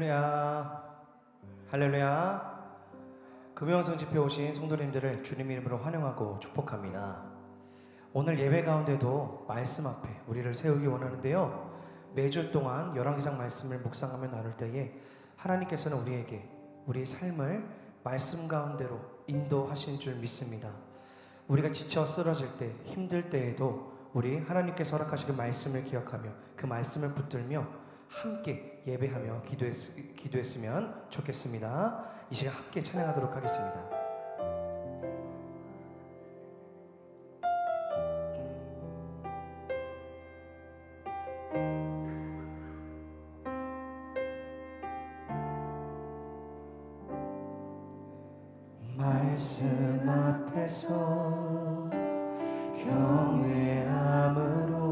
할렐루야, 할렐루야. 금요일성 집회 오신 성도님들을 주님 이름으로 환영하고 축복합니다. 오늘 예배 가운데도 말씀 앞에 우리를 세우기 원하는데요, 매주 동안 열왕기상 말씀을 묵상하며 나눌 때에 하나님께서는 우리에게 우리 삶을 말씀 가운데로 인도하신 줄 믿습니다. 우리가 지쳐 쓰러질 때, 힘들 때에도 우리 하나님께서 허락하시는 말씀을 기억하며 그 말씀을 붙들며 함께 예배하며 기도했으면 좋겠습니다. 이 시간 함께 찬양하도록 하겠습니다. 말씀 앞에서 경외함으로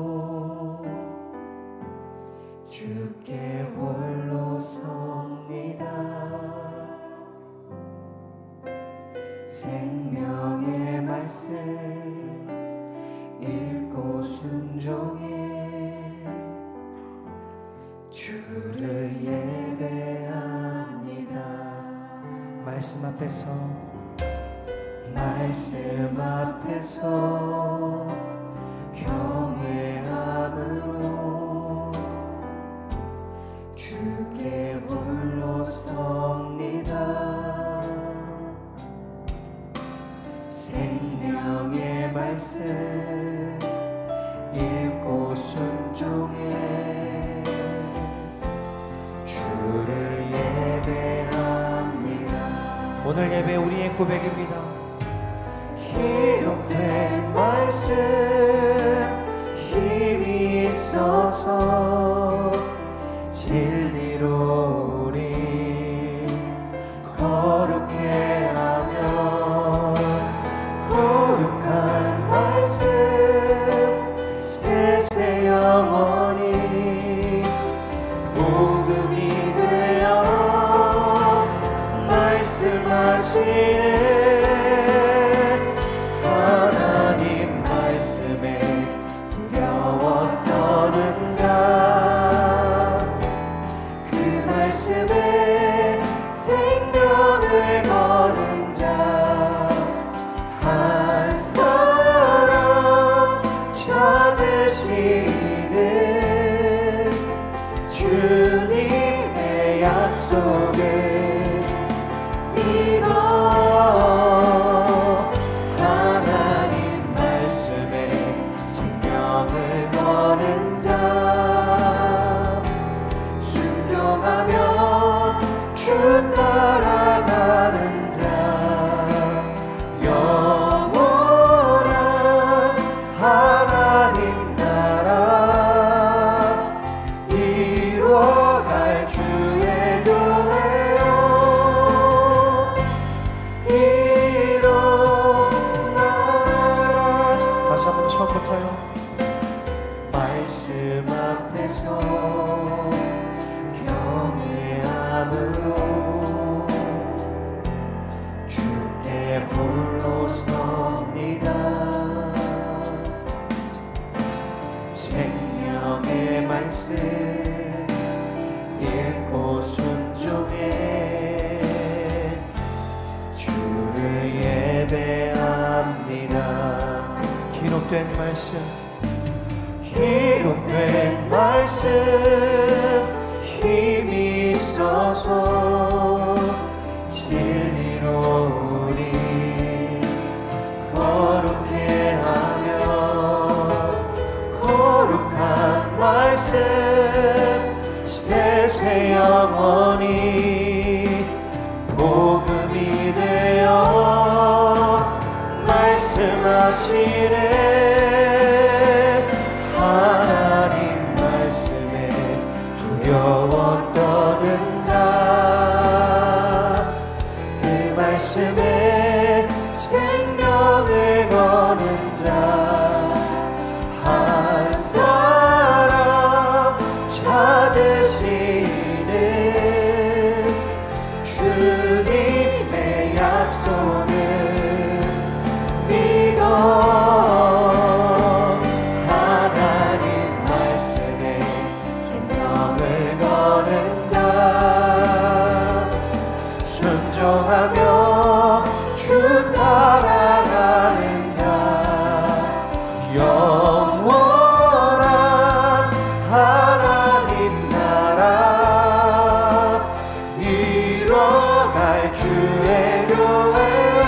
주께 홀로 섭니다. 생명의 말씀 읽고 순종해 주를 예배합니다. 말씀 앞에서 경외함으로 주께 홀로 섭니다. 생명의 말씀 읽고 순종해 주를 예배합니다. 오늘 예배 우리의 고백입니다. 기록된 말씀 힘이 있어서 진리로 우리 거룩해 하며 거룩한 말씀 세세 영원히 복음이 되어 말씀하시네. 하나님 말씀에 두려워 떠는 자, 그 말씀에 생명을 거는 자 한 사람 찾으시는 주님의 약속을 믿어. 하나님 말씀에 생명을 거는 자, 순종하며 주 따라가는 자, 영원한 하나님 나라 이루어갈 주의 교회여 일어나라. 다시 한번 처음부터요. 말씀 앞에서 경외함으로 주께 홀로 섭니다. 생명의 말씀 읽고 순종해 주를 예배합니다. 기록된 말씀 힘이 있어서 진리로 우리 거룩해 하며 거룩한 말씀 세세 영원히 복음이 되어 말씀하시네. 하나님 말씀에 두려워 떠는 자, 그 말씀에 생명을 거는 자 한 사람 찾으시는 순종하며 주 따라가는 자 영원한 하나님 나라 이뤄갈 주의 교회여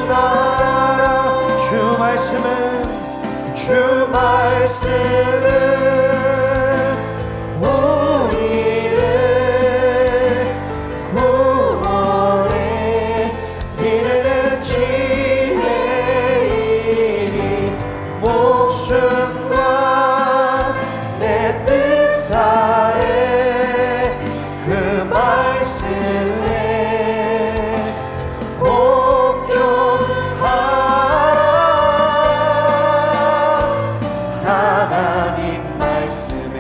일어나라 주 말씀은 우리를 구원해 이르는 지혜이니 목숨과 내 뜻 다해 그 말씀에 복종하라 하나님 말씀에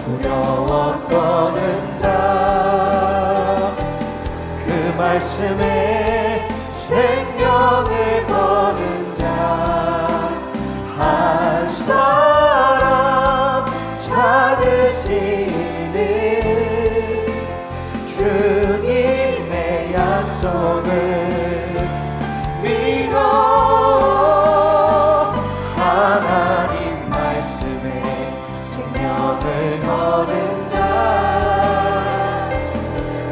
두려워 떠는 자 그 말씀에 생명을 거는 자 한 사람 찾으시는 주님의 약속을 믿어 하나님 말씀에 생명을 거는 자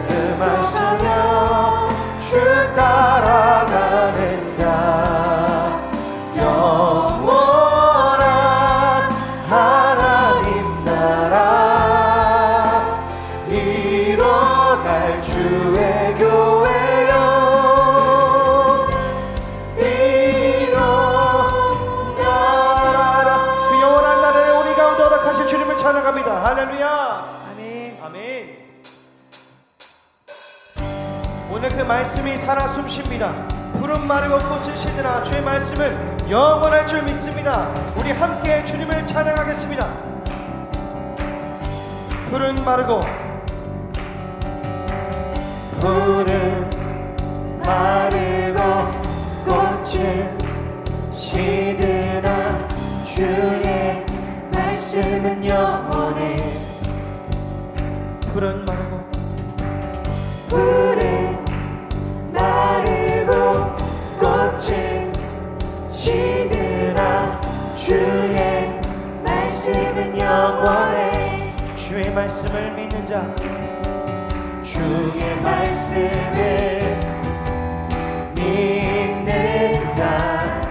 그 말씀으로 주 따라가는 자 영원한 하나님 나라 이뤄갈 주의 교회여 일어나라 그 영원한 나라에 우리 가운데 허락하신 주님을 찬양합니다. 할렐루야. 아멘. 아멘. 오늘 그 말씀이 살아 숨쉽니다. 푸른 마르고 꽃을 시드나 주의 말씀은 영원할 줄 믿습니다. 우리 함께 주님을 찬양하겠습니다. 푸른 마르고 꽃은 시드나 주의 말씀은 영원해 푸른 마르고 꽃은 시드나 주의 말씀은 영원해 주의 말씀을 믿는 자 주의 말씀을 믿는 자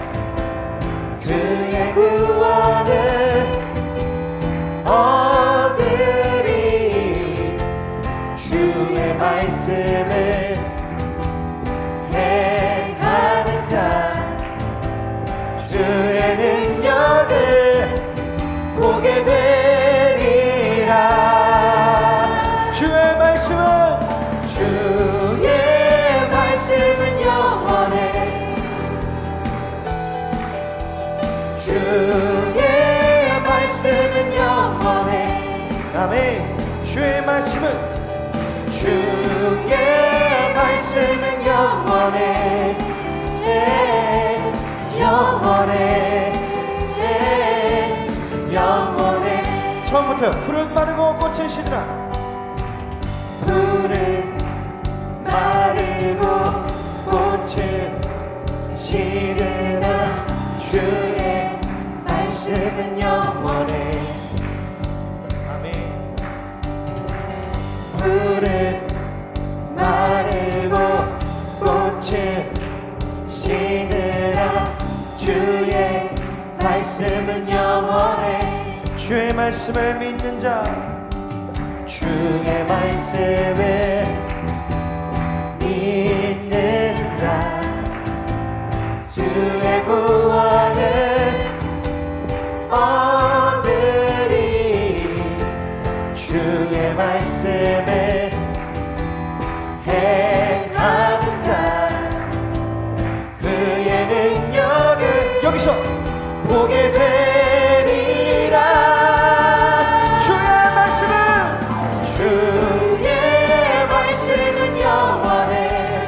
그의 구원을 얻으리 주의 말씀을 행하는 자 주의 능력을 보게 되리라 주의 말씀은 영원해 주의 말씀은 영원해 아멘 주의 말씀은 영원해 영원해 처음부터 푸른 마르고 꽃을 시드라 푸른 마르고 꽃을 시드나 주의 말씀은 영원해 아멘 푸른 마르고 꽃을 시드나 주의 말씀은 영원해 주의 말씀을 믿는 자 주의 말씀을 믿는 자 주의 구원을 얻으리 주의 말씀을 행하는 자 그의 능력을 여기서 보게 되리라 주의 말씀은 영원해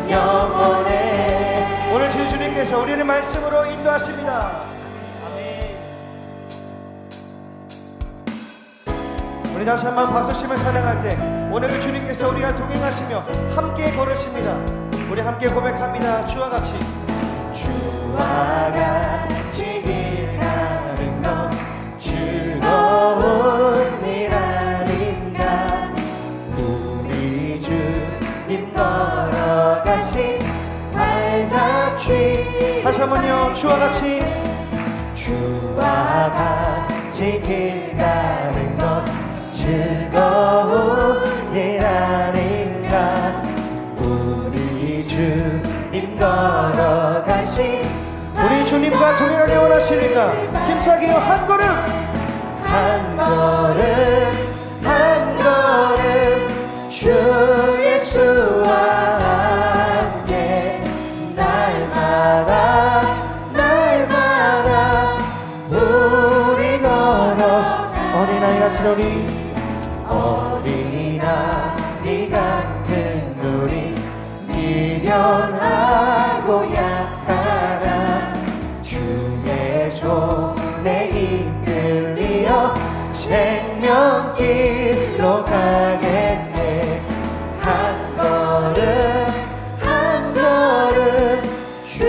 영원해. 오늘 주님께서 우리를 말씀으로 인도하십니다. 아멘. 우리 다시 한번 박수치며 찬양할 때 오늘 그 주님께서 우리와 동행하시며 함께 걸으십니다. 우리 함께 고백합니다. 주와 같이 길 가는 건 즐거운 일 아닌가. 우리 주님 걸어가신 발자취. 다시 한번요. 주와 같이 길 가는 건 즐거운 일 아닌가. 우리 주님 걸어가신 우리 주님과 동행하기 원하시니까 힘차게 한 걸음 한 걸음 한 걸음 주 예수와 함께 날마다 우리 걸어 어린아이 같은 우리 미련하고 약하나 주의 손에 이끌리어 생명길로 가겠네. 한 걸음 한 걸음 주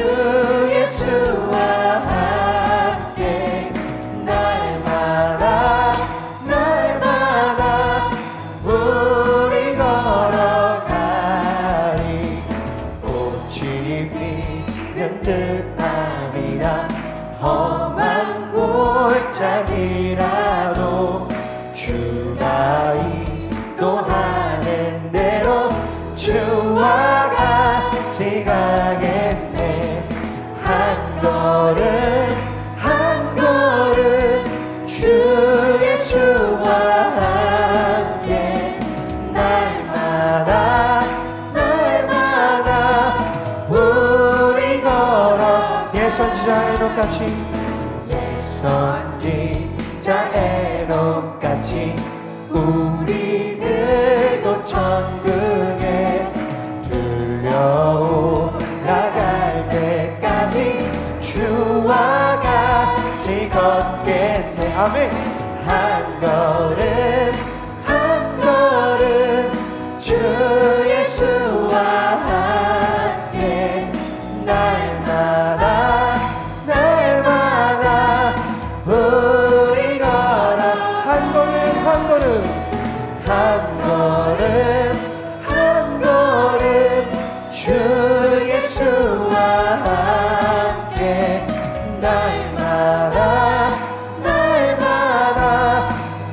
예수와 함께 날마다 우리 걸어가리. 꽃이 피는 듯함이라 험한 골짜기라도 주가 인도하는 대로 주와 같이 가겠네. 한 걸음 한 걸음 주 예수와 함께 날마다 우리 걸어 예선지자의 놈같이 우리들도 천국에 들려올라갈 때까지 주와 같이 걷겠네. 아멘. 한 걸음 한 걸음 주 예수와 함께 날마다 우리 걸어 한 걸음 한 걸음 한 걸음 주 예수와 함께 날마다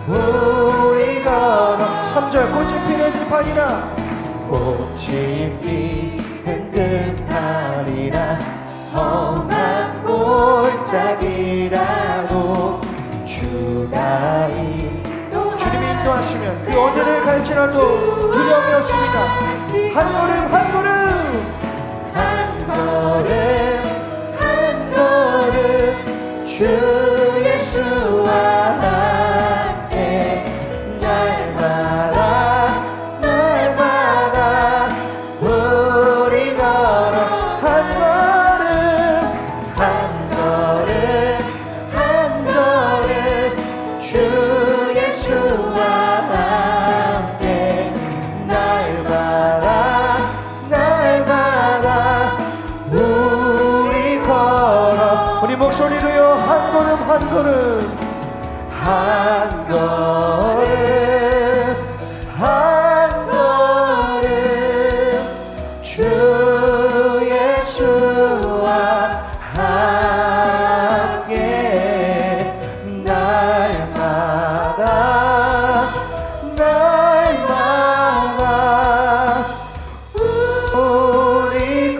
우리 걸어 3절 꽃이 피는 듯하리라 꽃이 피는 듯하리라 험한 골짜기라도 주가 주님이 인도하시면 그 어디를 갈지라도 두려움이 없습니다. 한 걸음 한 걸음 주 예수와 함께 날마다 우리 걸어 한 걸음 주 예수와 함께 날마다 우리 걸어 우리 목소리로요. 한 걸음 한 걸음 주 예수와 함께 날마다 우리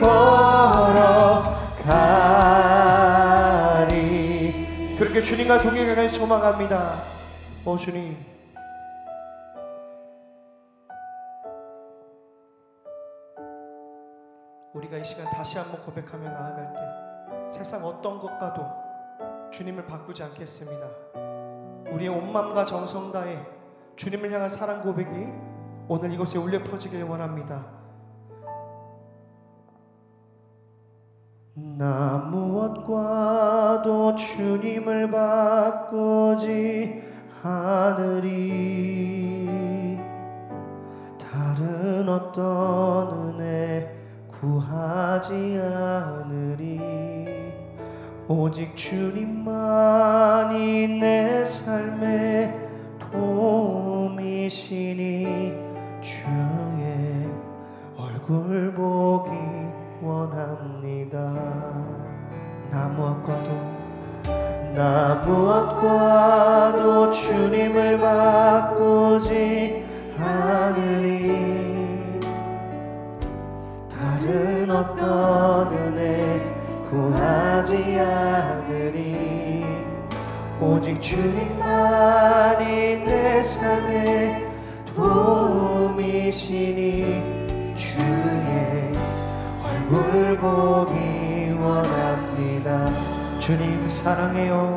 걸어가리. 그렇게 주님과 동행하길 소망합니다. 오 주님, 우리가 이 시간 다시 한번 고백하며 나아갈 때 세상 어떤 것과도 주님을 바꾸지 않겠습니다. 우리의 온 마음과 정성 다해 주님을 향한 사랑 고백이 오늘 이곳에 울려 퍼지길 원합니다. 나 무엇과도 주님을 바꾸지 않으리. 다른 어떤 은혜 구하지 않으리. 오직 주님만이 내 삶의 도움이시니 주의 얼굴 보기 원합니다. 나 무엇과도 주님을 바꾸지 않으리. 다른 어떤 은혜 구하지 않으리. 오직 주님만이 내 삶의 도움이시니 주의 얼굴 보기 원합니다. 주님 사랑해요.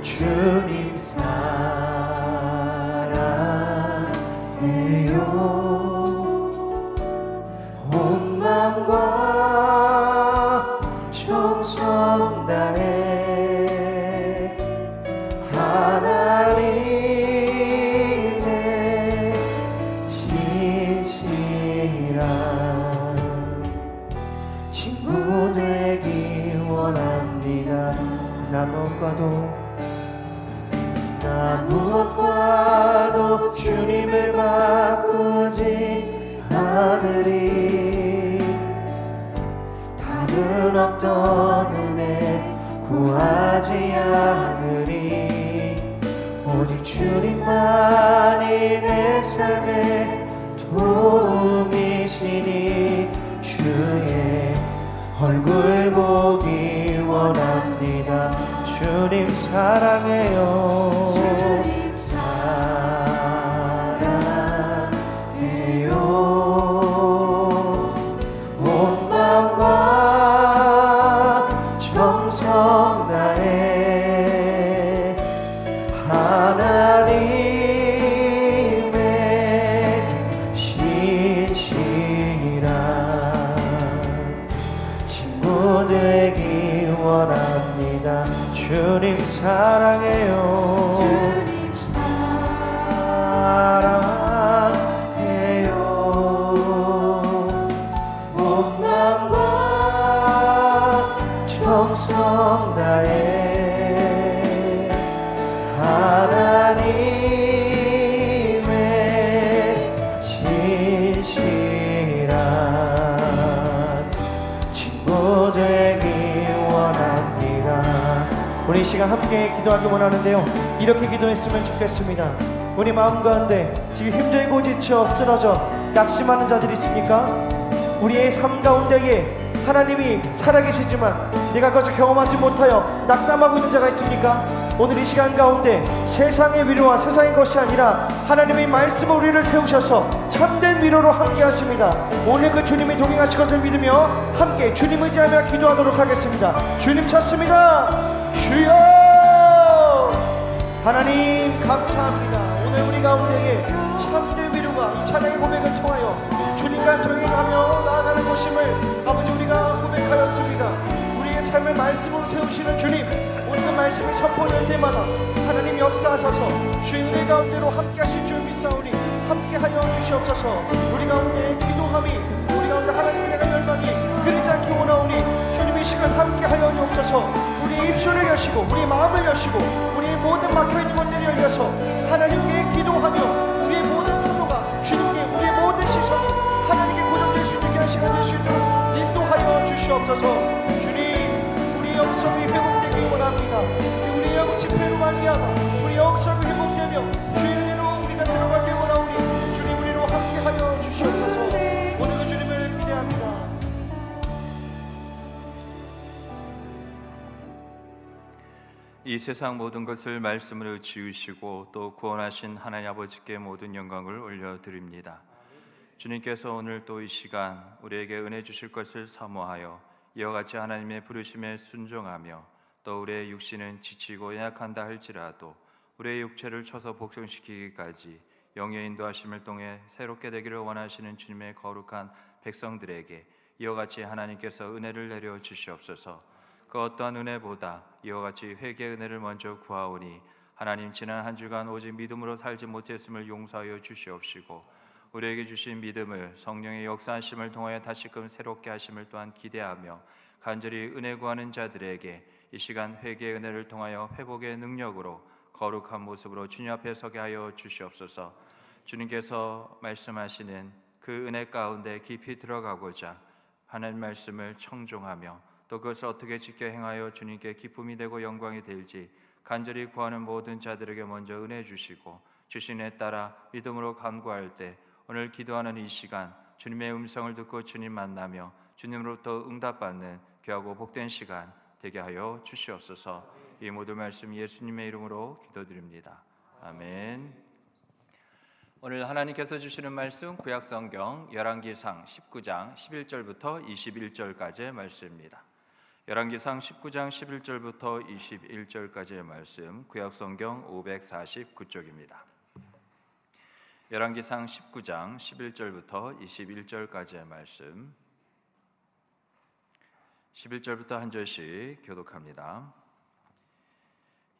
주님 사랑해요. 온 마음과 정성 다해 하나님의 신실한 친구 되기 원합니다. 나 무엇과도 주님을 바꾸지 않으리. 다른 어떤 은혜 구하지 않으리. 오직 주님만이 내 삶의 도움이시니 주의 얼굴 보기 원합니다. 주님 사랑해요. 주님 사랑해요. 온 마음과 정성 다해 하나님의 신실한 친구 되기 원합니다. 주님 사랑해요. 주님 사랑해요. 온 마음과 정성 다해 하나님의 신실한 친구 되기 원합니다. 우리 이 시간 함께 기도하기 원하는데요, 이렇게 기도했으면 좋겠습니다. 우리 마음 가운데 지금 힘들고 지쳐 쓰러져 낙심하는 자들이 있습니까? 우리의 삶 가운데에 하나님이 살아계시지만 내가 그것을 경험하지 못하여 낙담하고 있는 자가 있습니까? 오늘 이 시간 가운데 세상의 위로와 세상의 것이 아니라 하나님의 말씀으로 우리를 세우셔서 참된 위로로 함께 하십니다. 오늘 그 주님이 동행하실 것을 믿으며 함께 주님 의지하며 기도하도록 하겠습니다. 주님 찾습니다. 주여! 하나님 감사합니다. 오늘 우리 가운데에 참된 위로가 이 찬양의 고백을 통하여 주님과 동행하며 나아가는 것임을 아버지 우리가 고백하였습니다. 우리의 삶을 말씀으로 세우시는 주님, 오늘 그 말씀을 선포할 때마다 하나님 역사하셔서 주의 은혜 가운데로 함께 하실 줄 믿사오니 함께하여 주시옵소서. 우리 가운데 기도함이, 우리 가운데 하나님의 내가 열망이 그리지 않게 원하오니 주님 이 시간 함께하여 주옵소서. 우리의 입술을 여시고 우리의 마음을 여시고 우리의 모든 막혀있는 것들을 열려서 하나님께 기도하며 우리의 모든 통로가 주님께 우리의 모든 시선이 하나님께 고정될 수 있는 시간 될 수 있도록 인도하여 주시옵소서. 주님, 우리의 영성이 회복되기 원합니다. 우리의 영성 집회로 말미암아 우리의 영성이 회복되며 주의 은혜로 우리가 들어가기 원하오니 주님 우리로 함께하여 주시옵소서. 오늘 그 주님을 기대합니다. 이 세상 모든 것을 말씀으로 지으시고 또 구원하신 하나님 아버지께 모든 영광을 올려드립니다. 주님께서 오늘 또 이 시간 우리에게 은혜 주실 것을 사모하여 이와 같이 하나님의 부르심에 순종하며 또 우리의 육신은 지치고 연약한다 할지라도 우리의 육체를 쳐서 복종시키기까지 영의 인도하심을 통해 새롭게 되기를 원하시는 주님의 거룩한 백성들에게 이와 같이 하나님께서 은혜를 내려 주시옵소서. 그 어떠한 은혜보다 이와 같이 회개의 은혜를 먼저 구하오니 하나님, 지난 한 주간 오직 믿음으로 살지 못했음을 용서하여 주시옵시고 우리에게 주신 믿음을 성령의 역사하심을 통하여 다시금 새롭게 하심을 또한 기대하며 간절히 은혜 구하는 자들에게 이 시간 회개의 은혜를 통하여 회복의 능력으로 거룩한 모습으로 주님 앞에 서게 하여 주시옵소서. 주님께서 말씀하시는 그 은혜 가운데 깊이 들어가고자 하나님 말씀을 청종하며 또 그것을 어떻게 지켜 행하여 주님께 기쁨이 되고 영광이 될지 간절히 구하는 모든 자들에게 먼저 은혜 주시고 주신 에 따라 믿음으로 간구할 때 오늘 기도하는 이 시간 주님의 음성을 듣고 주님 만나며 주님으로부터 응답받는 귀하고 복된 시간 되게 하여 주시옵소서. 이 모든 말씀 예수님의 이름으로 기도드립니다. 아멘. 오늘 하나님께서 주시는 말씀 구약성경 열왕기상 19장 11절부터 21절까지의 말씀입니다. 열왕기상 19장 11절부터 21절까지의 말씀 구약성경 549쪽입니다. 열왕기상 19장 11절부터 21절까지의 말씀 11절부터 한 절씩 교독합니다.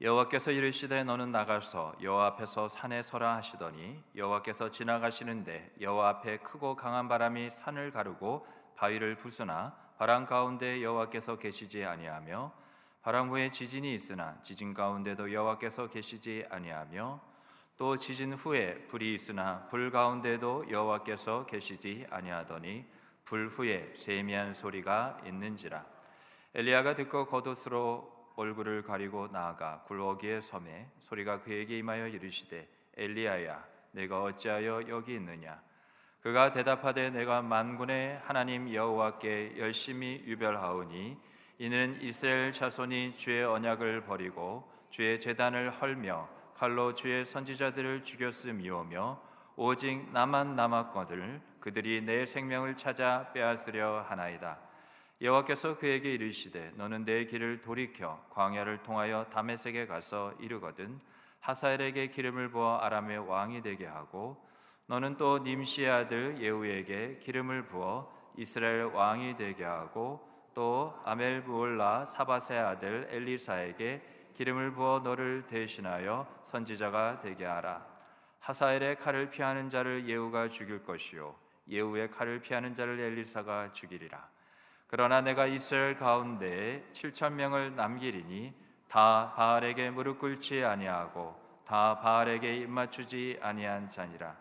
여호와께서 이르시되 너는 나가서 여호와 앞에서 산에 서라 하시더니 여호와께서 지나가시는데 여호와 앞에 크고 강한 바람이 산을 가르고 바위를 부수나 바람 가운데 여호와께서 계시지 아니하며 바람 후에 지진이 있으나 지진 가운데도 여호와께서 계시지 아니하며 또 지진 후에 불이 있으나 불 가운데도 여호와께서 계시지 아니하더니 불 후에 세미한 소리가 있는지라. 엘리야가 듣고 겉옷으로 얼굴을 가리고 나아가 굴러기에 섬에 소리가 그에게 임하여 이르시되 엘리야야 내가 어찌하여 여기 있느냐. 그가 대답하되 내가 만군의 하나님 여호와께 열심히 유별하오니 이는 이스라엘 자손이 주의 언약을 버리고 주의 제단을 헐며 칼로 주의 선지자들을 죽였음이오며 오직 나만 남았거늘 그들이 내 생명을 찾아 빼앗으려 하나이다. 여호와께서 그에게 이르시되 너는 내 길을 돌이켜 광야를 통하여 다메섹에 가서 이르거든 하사엘에게 기름을 부어 아람의 왕이 되게 하고 너는 또 님시의 아들 예후에게 기름을 부어 이스라엘 왕이 되게 하고 또 아멜부올라 사밧의 아들 엘리사에게 기름을 부어 너를 대신하여 선지자가 되게 하라. 하사엘의 칼을 피하는 자를 예후가 죽일 것이요 예후의 칼을 피하는 자를 엘리사가 죽이리라. 그러나 내가 이스라엘 가운데 7,000명을 남기리니 다 바알에게 무릎 꿇지 아니하고 다 바알에게 입맞추지 아니한 자니라.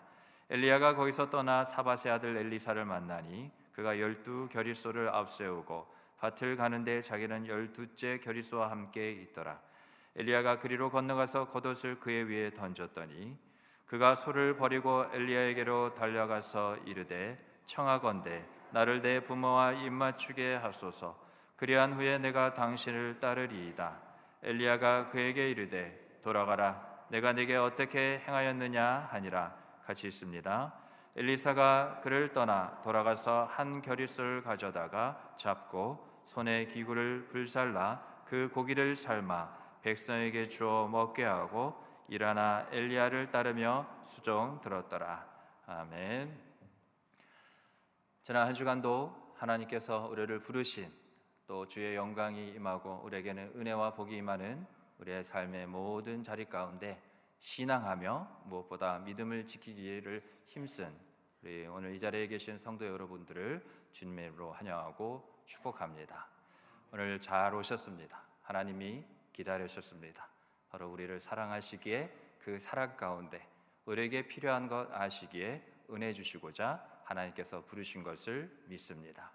엘리야가 거기서 떠나 사밧의 아들 엘리사를 만나니 그가 12겨리소를 앞세우고 밭을 가는데 자기는 12째 겨리소와 함께 있더라. 엘리야가 그리로 건너가서 겉옷을 그의 위에 던졌더니 그가 소를 버리고 엘리야에게로 달려가서 이르되 청하건대 나를 내 부모와 입맞추게 하소서. 그리한 후에 내가 당신을 따르리이다. 엘리야가 그에게 이르되 돌아가라. 내가 네게 어떻게 행하였느냐 하니라. 같이 있습니다. 엘리사가 그를 떠나 돌아가서 한 겨리소를 가져다가 잡고 손에 기구를 불살라 그 고기를 삶아 백성에게 주어 먹게 하고 일어나 엘리야를 따르며 수종 들었더라. 아멘. 지난 한 주간도 하나님께서 우리를 부르신 또 주의 영광이 임하고 우리에게는 은혜와 복이 임하는 우리의 삶의 모든 자리 가운데 신앙하며 무엇보다 믿음을 지키기를 힘쓴 우리 오늘 이 자리에 계신 성도 여러분들을 주님의 이름으로 환영하고 축복합니다. 오늘 잘 오셨습니다. 하나님이 기다리셨습니다. 바로 우리를 사랑하시기에 그 사랑 가운데 우리에게 필요한 것 아시기에 은혜 주시고자 하나님께서 부르신 것을 믿습니다.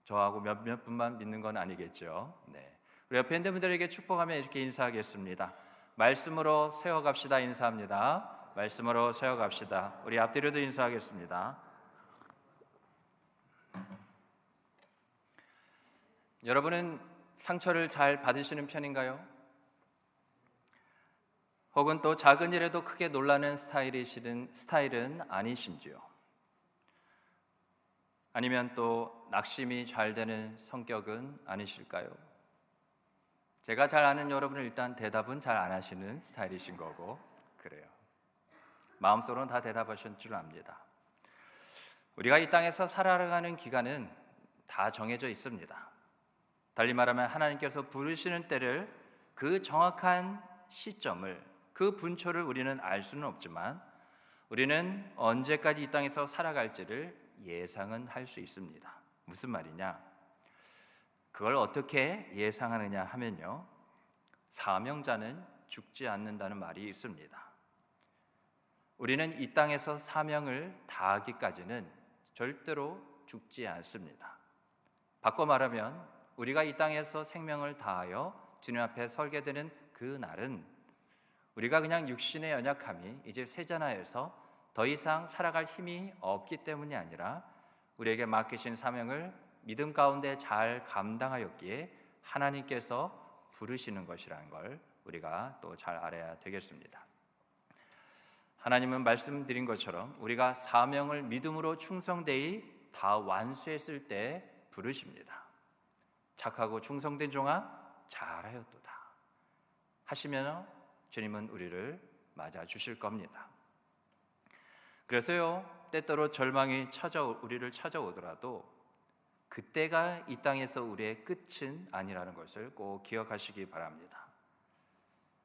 저하고 몇몇 분만 믿는 건 아니겠죠. 네. 우리 옆에 있는 분들에게 축복하며 이렇게 인사하겠습니다. 말씀으로 세워갑시다. 인사합니다. 말씀으로 세워갑시다. 우리 앞뒤로도 인사하겠습니다. 여러분은 상처를 잘 받으시는 편인가요? 혹은 또 작은 일에도 크게 놀라는 스타일은 아니신지요? 아니면 또 낙심이 잘 되는 성격은 아니실까요? 제가 잘 아는 여러분은 일단 대답은 잘 안 하시는 스타일이신 거고 그래요. 마음속으로는 다 대답하신 줄 압니다. 우리가 이 땅에서 살아가는 기간은 다 정해져 있습니다. 달리 말하면 하나님께서 부르시는 때를, 그 정확한 시점을, 그 분초를 우리는 알 수는 없지만 우리는 언제까지 이 땅에서 살아갈지를 예상은 할 수 있습니다. 무슨 말이냐? 그걸 어떻게 예상하느냐 하면요, 사명자는 죽지 않는다는 말이 있습니다. 우리는 이 땅에서 사명을 다하기까지는 절대로 죽지 않습니다. 바꿔 말하면 우리가 이 땅에서 생명을 다하여 주님 앞에 설게 되는 그 날은 우리가 그냥 육신의 연약함이 이제 세자나에서 더 이상 살아갈 힘이 없기 때문이 아니라 우리에게 맡기신 사명을 믿음 가운데 잘 감당하였기에 하나님께서 부르시는 것이라는 걸 우리가 또 잘 알아야 되겠습니다. 하나님은 말씀드린 것처럼 우리가 사명을 믿음으로 충성되이 다 완수했을 때 부르십니다. 착하고 충성된 종아 잘하였도다 하시면 주님은 우리를 맞아 주실 겁니다. 그래서요, 때때로 절망이 우리를 찾아오더라도 그때가 이 땅에서 우리의 끝은 아니라는 것을 꼭 기억하시기 바랍니다.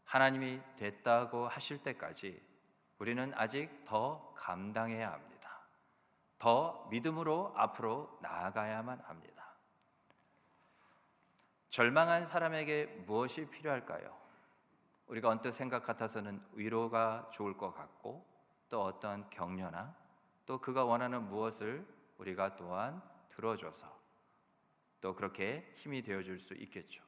하나님이 됐다고 하실 때까지 우리는 아직 더 감당해야 합니다. 더 믿음으로 앞으로 나아가야만 합니다. 절망한 사람에게 무엇이 필요할까요? 우리가 언뜻 생각 같아서는 위로가 좋을 것 같고, 또 어떤 격려나 또 그가 원하는 무엇을 우리가 또한 들어줘서 또 그렇게 힘이 되어줄 수 있겠죠.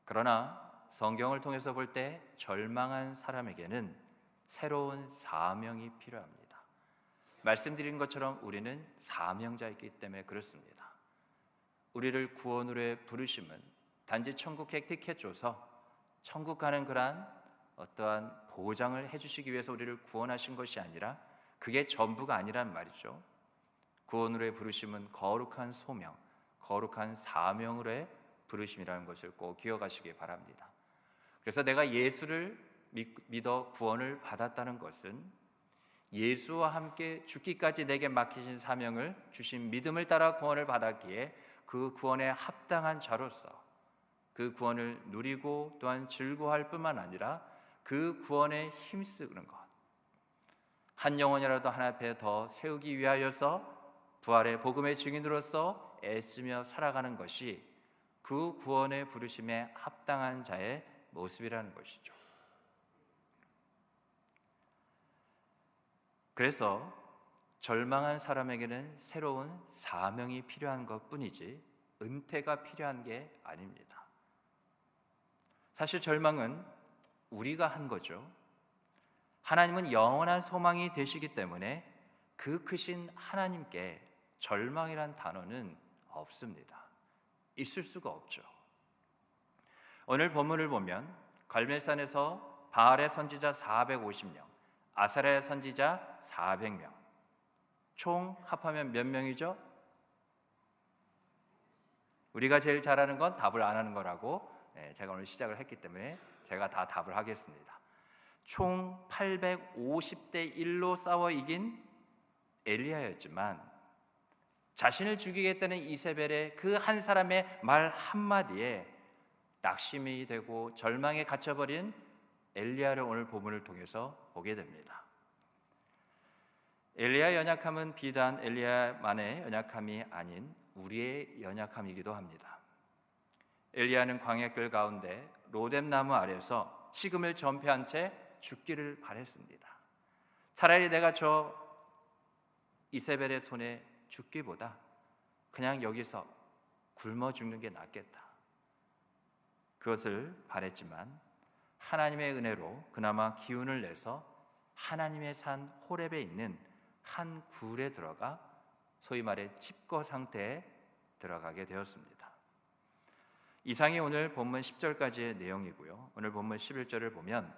그러나 성경을 통해서 볼 때 절망한 사람에게는 새로운 사명이 필요합니다. 말씀드린 것처럼 우리는 사명자이기 때문에 그렇습니다. 우리를 구원으로의 부르심은 단지 천국 획득해 줘서 천국 가는 그러한 어떠한 보장을 해주시기 위해서 우리를 구원하신 것이 아니라, 그게 전부가 아니란 말이죠. 구원으로의 부르심은 거룩한 소명, 거룩한 사명으로의 부르심이라는 것을 꼭 기억하시기 바랍니다. 그래서 내가 예수를 믿어 구원을 받았다는 것은 예수와 함께 죽기까지 내게 맡기신 사명을 주신 믿음을 따라 구원을 받았기에 그 구원에 합당한 자로서 그 구원을 누리고 또한 즐거워할 뿐만 아니라 그 구원에 힘쓰는 것, 한 영혼이라도 하나님 앞에 더 세우기 위하여서 부활의 복음의 증인으로서 애쓰며 살아가는 것이 그 구원의 부르심에 합당한 자의 모습이라는 것이죠. 그래서 절망한 사람에게는 새로운 사명이 필요한 것뿐이지 은퇴가 필요한 게 아닙니다. 사실 절망은 우리가 한 거죠. 하나님은 영원한 소망이 되시기 때문에 그 크신 하나님께 절망이란 단어는 없습니다. 있을 수가 없죠. 오늘 본문을 보면 갈멜산에서 바알의 선지자 450명, 아사랴의 선지자 400명, 총 합하면 몇 명이죠? 우리가 제일 잘하는 건 답을 안 하는 거라고 제가 오늘 시작을 했기 때문에 제가 다 답을 하겠습니다. 총 850대 1로 싸워 이긴 엘리야였지만 자신을 죽이겠다는 이세벨의 그 한 사람의 말 한마디에 낙심이 되고 절망에 갇혀버린 엘리야를 오늘 본문을 통해서 보게 됩니다. 엘리야의 연약함은 비단 엘리야만의 연약함이 아닌 우리의 연약함이기도 합니다. 엘리야는 광야길 가운데 로뎀나무 아래서 식음을 전폐한 채 죽기를 바랬습니다. 차라리 내가 저 이세벨의 손에 죽기보다 그냥 여기서 굶어 죽는 게 낫겠다, 그것을 바랬지만 하나님의 은혜로 그나마 기운을 내서 하나님의 산 호렙에 있는 한 굴에 들어가 소위 말해 칩거 상태에 들어가게 되었습니다. 이상이 오늘 본문 10절까지의 내용이고요. 오늘 본문 11절을 보면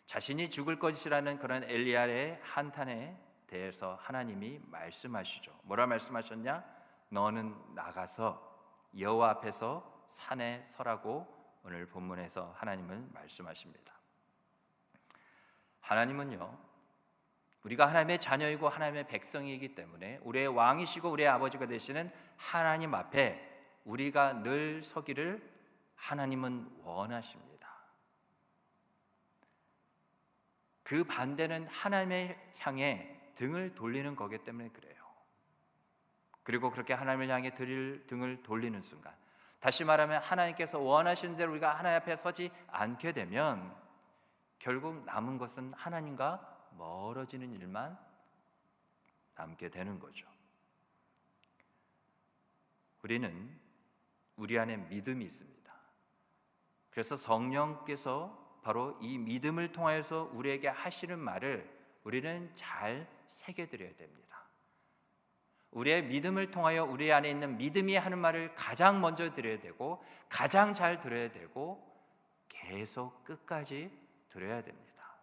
자신이 죽을 것이라는 그런 엘리야의 한탄에 대해서 하나님이 말씀하시죠. 뭐라 말씀하셨냐? 너는 나가서 여호와 앞에서 산에 서라고 오늘 본문에서 하나님은 말씀하십니다. 하나님은요, 우리가 하나님의 자녀이고 하나님의 백성이기 때문에 우리의 왕이시고 우리의 아버지가 되시는 하나님 앞에 우리가 늘 서기를 하나님은 원하십니다. 그 반대는 하나님을 향해 등을 돌리는 거기 때문에 그래요. 그리고 그렇게 하나님을 향해 등을 돌리는 순간, 다시 말하면 하나님께서 원하시는 대로 우리가 하나님 앞에 서지 않게 되면 결국 남은 것은 하나님과 멀어지는 일만 남게 되는 거죠. 우리는 우리 안에 믿음이 있습니다. 그래서 성령께서 바로 이 믿음을 통해서 우리에게 하시는 말을 우리는 잘 새겨드려야 됩니다. 우리의 믿음을 통하여 우리 안에 있는 믿음이 하는 말을 가장 먼저 들어야 되고, 가장 잘 들어야 되고, 계속 끝까지 들어야 됩니다.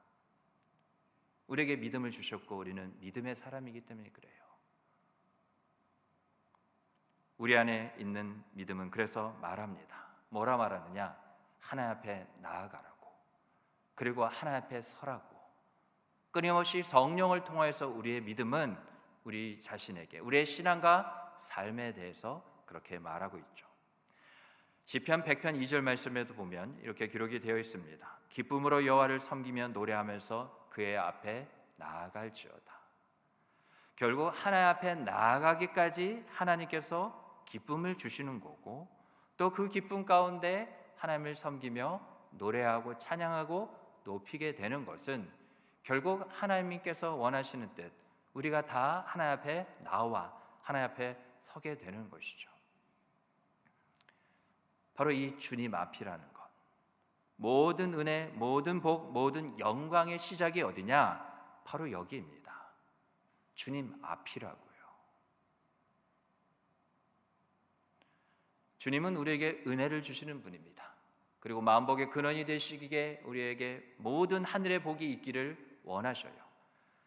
우리에게 믿음을 주셨고 우리는 믿음의 사람이기 때문에 그래요. 우리 안에 있는 믿음은 그래서 말합니다. 뭐라 말하느냐? 하나님 앞에 나아가라고, 그리고 하나님 앞에 서라고. 끊임없이 성령을 통해서 우리의 믿음은 우리 자신에게, 우리의 신앙과 삶에 대해서 그렇게 말하고 있죠. 시편 100편 2절 말씀에도 보면 이렇게 기록이 되어 있습니다. 기쁨으로 여호와를 섬기며 노래하면서 그의 앞에 나아갈지어다. 결국 하나님 앞에 나아가기까지 하나님께서 기쁨을 주시는 거고, 또 그 기쁨 가운데 하나님을 섬기며 노래하고 찬양하고 높이게 되는 것은 결국 하나님께서 원하시는 뜻, 우리가 다 하나님 앞에 나와 하나님 앞에 서게 되는 것이죠. 바로 이 주님 앞이라는 것, 모든 은혜, 모든 복, 모든 영광의 시작이 어디냐? 바로 여기입니다. 주님 앞이라고요. 주님은 우리에게 은혜를 주시는 분입니다. 그리고 만복의 근원이 되시기에 우리에게 모든 하늘의 복이 있기를 원하셔요.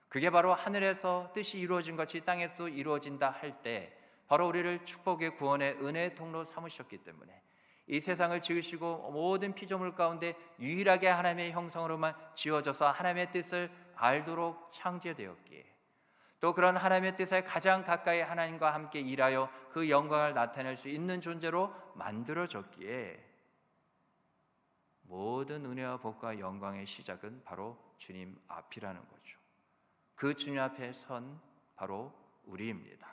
그게 바로 하늘에서 뜻이 이루어진 것이 땅에서 이루어진다 할 때 바로 우리를 축복의 구원의 은혜의 통로 삼으셨기 때문에 이 세상을 지으시고 모든 피조물 가운데 유일하게 하나님의 형상으로만 지어져서 하나님의 뜻을 알도록 창조되었기에, 또 그런 하나님의 뜻에 가장 가까이 하나님과 함께 일하여 그 영광을 나타낼 수 있는 존재로 만들어졌기에 모든 은혜와 복과 영광의 시작은 바로 주님 앞이라는 거죠. 그 주님 앞에 선 바로 우리입니다.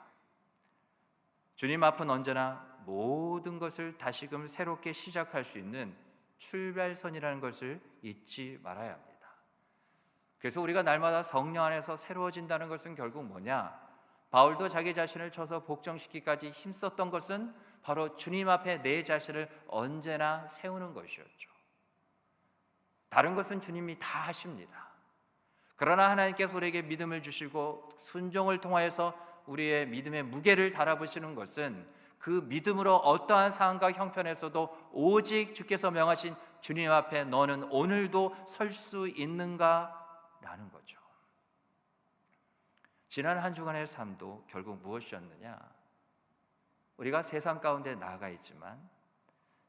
주님 앞은 언제나 모든 것을 다시금 새롭게 시작할 수 있는 출발선이라는 것을 잊지 말아야 합니다. 그래서 우리가 날마다 성령 안에서 새로워진다는 것은 결국 뭐냐? 바울도 자기 자신을 쳐서 복종시키기까지 힘썼던 것은 바로 주님 앞에 내 자신을 언제나 세우는 것이었죠. 다른 것은 주님이 다 하십니다. 그러나 하나님께서 우리에게 믿음을 주시고 순종을 통하여서 우리의 믿음의 무게를 달아보시는 것은 그 믿음으로 어떠한 상황과 형편에서도 오직 주께서 명하신 주님 앞에 너는 오늘도 설 수 있는가? 라는 거죠. 지난 한 주간의 삶도 결국 무엇이었느냐? 우리가 세상 가운데 나아가 있지만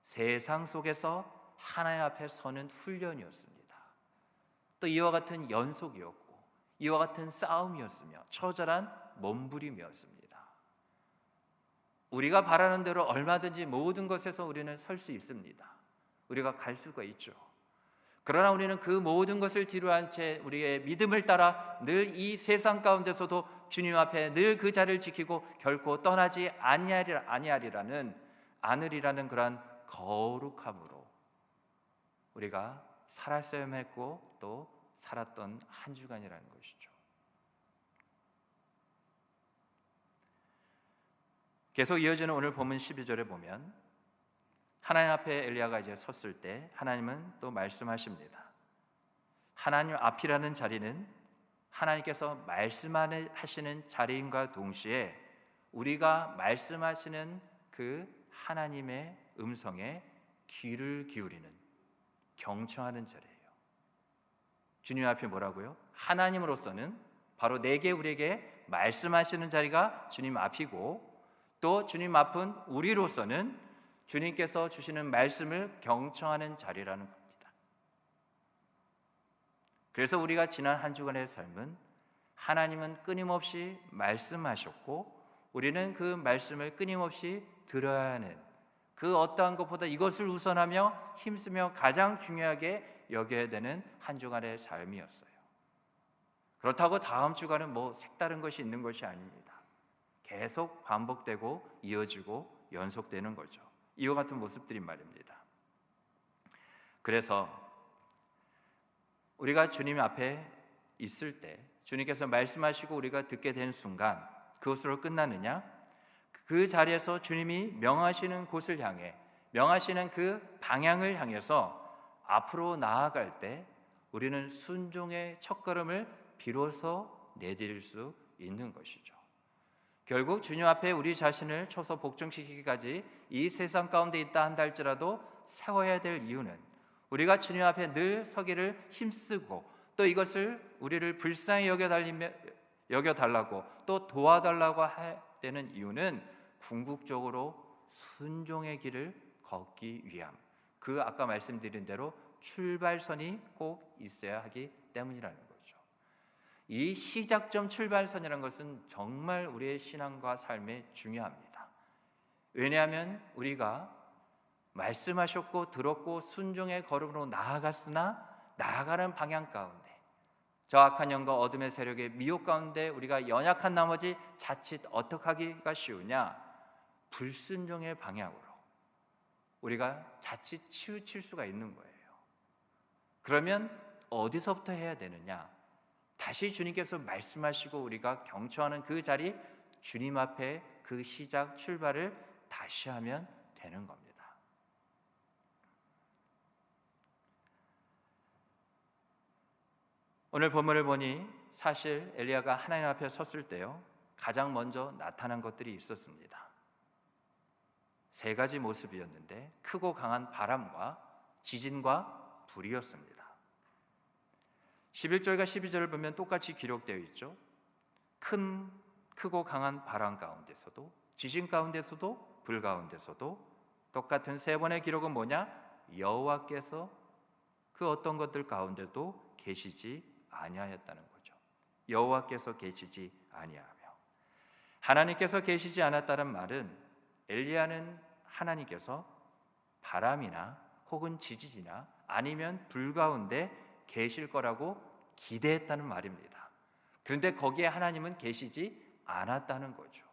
세상 속에서 하나님 앞에 서는 훈련이었습니다. 또 이와 같은 연속이었고 이와 같은 싸움이었으며 처절한 몸부림이었습니다. 우리가 바라는 대로 얼마든지 모든 것에서 우리는 설 수 있습니다. 우리가 갈 수가 있죠. 그러나 우리는 그 모든 것을 뒤로한 채 우리의 믿음을 따라 늘 이 세상 가운데서도 주님 앞에 늘 그 자리를 지키고 결코 떠나지 아니하리라는 그러한 거룩함으로 우리가 살았어야 했고 또 살았던 한 주간이라는 것이죠. 계속 이어지는 오늘 본문 12절에 보면 하나님 앞에 엘리야가 이제 섰을 때 하나님은 또 말씀하십니다. 하나님 앞이라는 자리는 하나님께서 말씀하시는 자리인과 동시에 우리가 말씀하시는 그 하나님의 음성에 귀를 기울이는, 경청하는 자리예요. 주님 앞이 뭐라고요? 하나님으로서는 바로 우리에게 말씀하시는 자리가 주님 앞이고, 또 주님 앞은 우리로서는 주님께서 주시는 말씀을 경청하는 자리라는 겁니다. 그래서 우리가 지난 한 주간의 삶은 하나님은 끊임없이 말씀하셨고 우리는 그 말씀을 끊임없이 들어야 하는, 그 어떠한 것보다 이것을 우선하며 힘쓰며 가장 중요하게 여겨야 되는 한 주간의 삶이었어요. 그렇다고 다음 주간은 뭐 색다른 것이 있는 것이 아닙니다. 계속 반복되고 이어지고 연속되는 거죠. 이와 같은 모습들이 말입니다. 그래서 우리가 주님 앞에 있을 때 주님께서 말씀하시고 우리가 듣게 된 순간 그것으로 끝나느냐? 그 자리에서 주님이 명하시는 곳을 향해, 명하시는 그 방향을 향해서 앞으로 나아갈 때 우리는 순종의 첫걸음을 비로소 내디딜 수 있는 것이죠. 결국 주님 앞에 우리 자신을 쳐서 복종시키기까지 이 세상 가운데 있다 한다 할지라도 세워야 될 이유는 우리가 주님 앞에 늘 서기를 힘쓰고 또 이것을 우리를 불쌍히 여겨달라고 또 도와달라고 되는 이유는 궁극적으로 순종의 길을 걷기 위함, 그 아까 말씀드린 대로 출발선이 꼭 있어야 하기 때문이라는 거죠. 이 시작점 출발선이라는 것은 정말 우리의 신앙과 삶에 중요합니다. 왜냐하면 우리가 말씀하셨고 들었고 순종의 걸음으로 나아갔으나 나아가는 방향 가운데 저 악한 영과 어둠의 세력의 미혹 가운데 우리가 연약한 나머지 자칫 어떻게 하기가 쉬우냐? 불순종의 방향으로 우리가 자칫 치우칠 수가 있는 거예요. 그러면 어디서부터 해야 되느냐? 다시 주님께서 말씀하시고 우리가 경청하는 그 자리, 주님 앞에 그 시작 출발을 다시 하면 되는 겁니다. 오늘 본문을 보니 사실 엘리야가 하나님 앞에 섰을 때요, 가장 먼저 나타난 것들이 있었습니다. 세 가지 모습이었는데 크고 강한 바람과 지진과 불이었습니다. 11절과 12절을 보면 똑같이 기록되어 있죠. 크고 강한 바람 가운데서도 지진 가운데서도 불 가운데서도 똑같은 세 번의 기록은 뭐냐? 여호와께서 그 어떤 것들 가운데도 계시지 아니하였다는 거죠. 여호와께서 계시지 아니하며, 하나님께서 계시지 않았다는 말은 엘리야는 하나님께서 바람이나 혹은 지진이나 아니면 불 가운데 계실 거라고 기대했다는 말입니다. 그런데 거기에 하나님은 계시지 않았다는 거죠.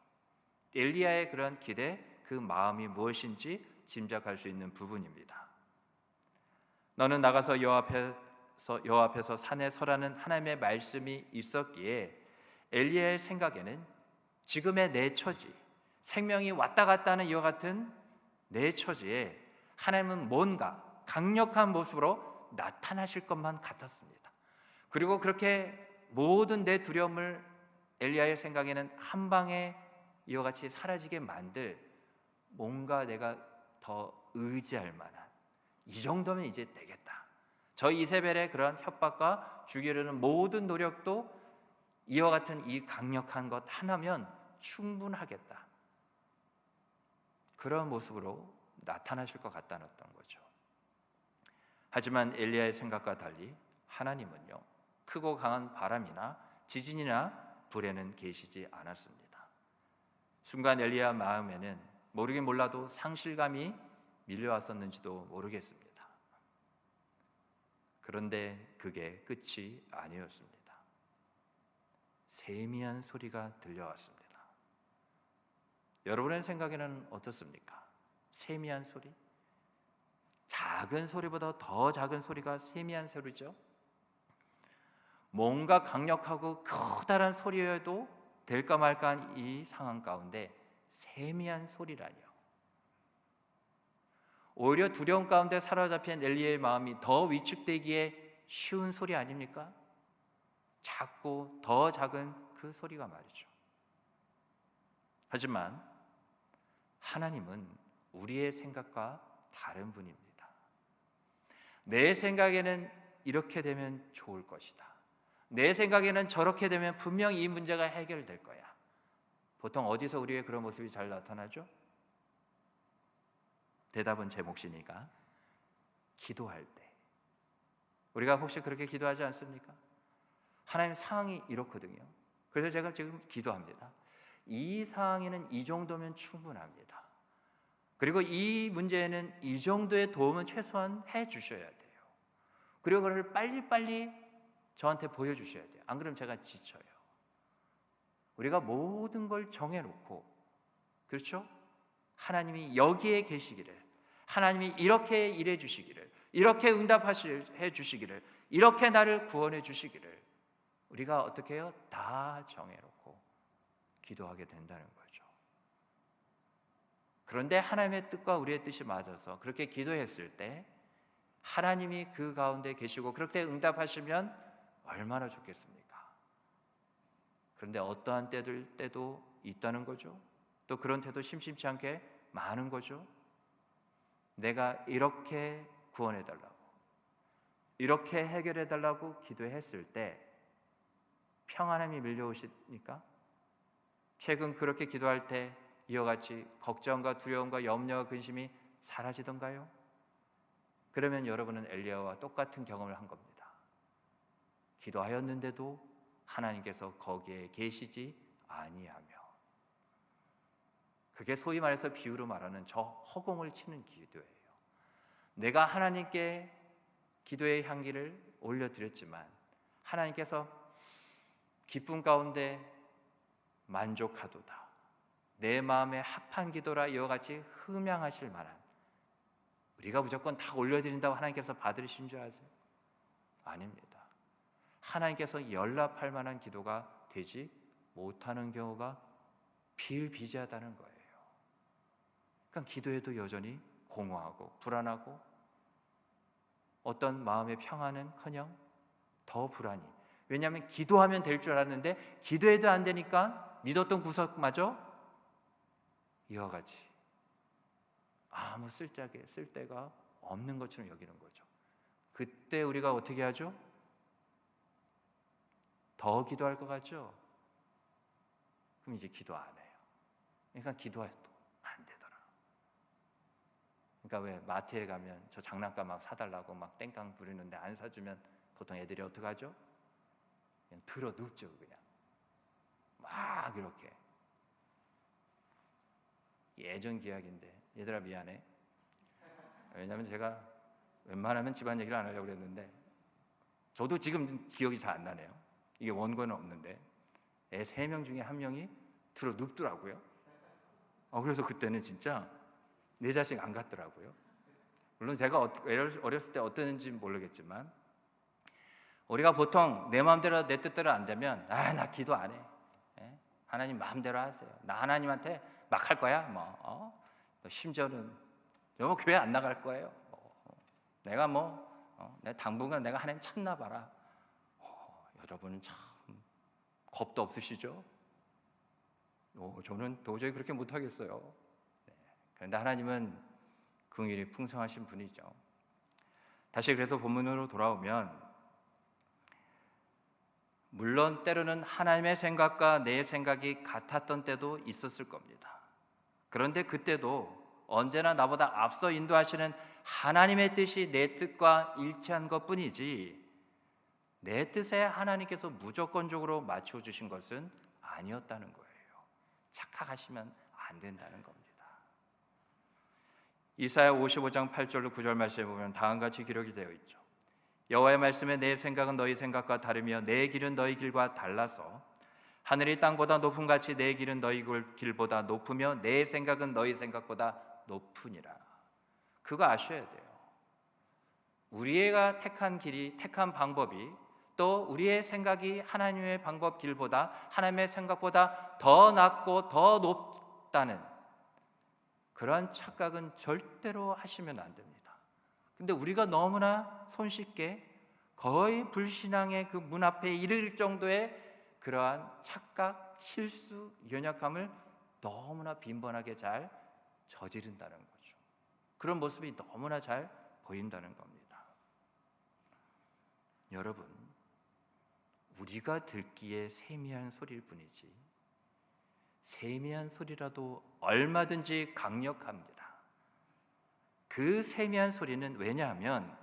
엘리야의 그런 기대, 그 마음이 무엇인지 짐작할 수 있는 부분입니다. 너는 나가서 여호와 앞에서 산에 서라는 하나님의 말씀이 있었기에 엘리야의 생각에는 지금의 내 처지, 생명이 왔다 갔다 하는 이와 같은 내 처지에 하나님은 뭔가 강력한 모습으로 나타나실 것만 같았습니다. 그리고 그렇게 모든 내 두려움을 엘리야의 생각에는 한 방에 이와 같이 사라지게 만들 뭔가 내가 더 의지할 만한, 이 정도면 이제 되겠다. 저 이세벨의 그런 협박과 죽이려는 모든 노력도 이와 같은 이 강력한 것 하나면 충분하겠다. 그런 모습으로 나타나실 것 같다는 거죠. 하지만 엘리야의 생각과 달리 하나님은요, 크고 강한 바람이나 지진이나 불에는 계시지 않았습니다. 순간 엘리야 마음에는 모르긴 몰라도 상실감이 밀려왔었는지도 모르겠습니다. 그런데 그게 끝이 아니었습니다. 세미한 소리가 들려왔습니다. 여러분의 생각에는 어떻습니까? 세미한 소리? 작은 소리보다 더 작은 소리가 세미한 소리죠. 뭔가 강력하고 커다란 소리여도 될까 말까한 이 상황 가운데 세미한 소리라니요. 오히려 두려움 가운데 사로잡힌 엘리야의 마음이 더 위축되기에 쉬운 소리 아닙니까? 작고 더 작은 그 소리가 말이죠. 하지만 하나님은 우리의 생각과 다른 분입니다. 내 생각에는 이렇게 되면 좋을 것이다. 내 생각에는 저렇게 되면 분명히 이 문제가 해결될 거야. 보통 어디서 우리의 그런 모습이 잘 나타나죠? 대답은 제 몫이니까. 기도할 때 우리가 혹시 그렇게 기도하지 않습니까? 하나님 상황이 이렇거든요. 그래서 제가 지금 기도합니다. 이 상황에는 이 정도면 충분합니다. 그리고 이 문제에는 이 정도의 도움은 최소한 해 주셔야 돼요. 그리고 그걸 빨리빨리 저한테 보여주셔야 돼요. 안 그러면 제가 지쳐요. 우리가 모든 걸 정해놓고, 그렇죠? 하나님이 여기에 계시기를, 하나님이 이렇게 일해 주시기를, 이렇게 응답해 주시기를, 이렇게 나를 구원해 주시기를 우리가 어떻게 해요? 다 정해놓고 기도하게 된다는 거죠. 그런데 하나님의 뜻과 우리의 뜻이 맞아서 그렇게 기도했을 때 하나님이 그 가운데 계시고 그렇게 응답하시면 얼마나 좋겠습니까? 그런데 어떠한 때도 있다는 거죠. 또 그런 때도 심심치 않게 많은 거죠. 내가 이렇게 구원해달라고, 이렇게 해결해달라고 기도했을 때 평안함이 밀려오십니까? 최근 그렇게 기도할 때 이와 같이 걱정과 두려움과 염려와 근심이 사라지던가요? 그러면 여러분은 엘리야와 똑같은 경험을 한 겁니다. 기도하였는데도 하나님께서 거기에 계시지 아니하며, 그게 소위 말해서 비유로 말하는 저 허공을 치는 기도예요. 내가 하나님께 기도의 향기를 올려드렸지만 하나님께서 기쁨 가운데 만족하도다, 내 마음에 합한 기도라 이와 같이 흠양하실 만한, 우리가 무조건 다 올려드린다고 하나님께서 받으신 줄 아세요? 아닙니다. 하나님께서 연락할 만한 기도가 되지 못하는 경우가 비일비재하다는 거예요. 그러니까 기도에도 여전히 공허하고 불안하고 어떤 마음의 평안은커녕 더 불안이. 왜냐하면 기도하면 될 줄 알았는데 기도해도 안 되니까 믿었던 구석마저 이와 같이 아무 쓸데가 없는 것처럼 여기는 거죠. 그때 우리가 어떻게 하죠? 더 기도할 것 같죠? 그럼 이제 기도 안 해요. 그러니까 기도해도 안 되더라. 그러니까 왜 마트에 가면 저 장난감 막 사달라고 막 땡깡 부리는데 안 사주면 보통 애들이 어떻게 하죠? 그냥 들어 눕죠. 그냥 막 이렇게. 예전 기약인데 얘들아 미안해. 왜냐하면 제가 웬만하면 집안 얘기를 안 하려고 그랬는데 저도 지금 기억이 잘 안 나네요. 이게 원고는 없는데 애 3명 중에 1명이 들어 눕더라고요. 그래서 그때는 진짜 내 자식 안 같더라고요. 물론 제가 어렸을 때 어땠는지 모르겠지만 우리가 보통 내 마음대로 내 뜻대로 안 되면 나 기도 안 해. 하나님 마음대로 하세요. 나 하나님한테 막 할 거야. 심지어는 교회 안 나갈 거예요. 내가 내 당분간 내가 하나님 찾나 봐라. 여러분은 참 겁도 없으시죠? 저는 도저히 그렇게 못하겠어요. 그런데 하나님은 긍휼이 풍성하신 분이죠. 다시 그래서 본문으로 돌아오면 물론 때로는 하나님의 생각과 내 생각이 같았던 때도 있었을 겁니다. 그런데 그때도 언제나 나보다 앞서 인도하시는 하나님의 뜻이 내 뜻과 일치한 것뿐이지 내 뜻에 하나님께서 무조건적으로 맞춰주신 것은 아니었다는 거예요. 착각하시면 안 된다는 겁니다. 이사야 55장 8절로 9절 말씀에 보면 다음과 같이 기록이 되어 있죠. 여호와의 말씀에 내 생각은 너희 생각과 다르며 내 길은 너희 길과 달라서 하늘이 땅보다 높음 같이 내 길은 너희 길보다 높으며 내 생각은 너희 생각보다 높으니라. 그거 아셔야 돼요. 우리가 택한 길이, 택한 방법이 또 우리의 생각이 하나님의 방법 길보다, 하나님의 생각보다 더 낮고 더 높다는 그러한 착각은 절대로 하시면 안 됩니다. 근데 우리가 너무나 손쉽게 거의 불신앙의 그 문 앞에 이를 정도의 그러한 착각, 실수, 연약함을 너무나 빈번하게 잘 저지른다는 거죠. 그런 모습이 너무나 잘 보인다는 겁니다. 여러분, 우리가 듣기에 세미한 소리일 뿐이지 세미한 소리라도 얼마든지 강력합니다. 그 세미한 소리는 왜냐하면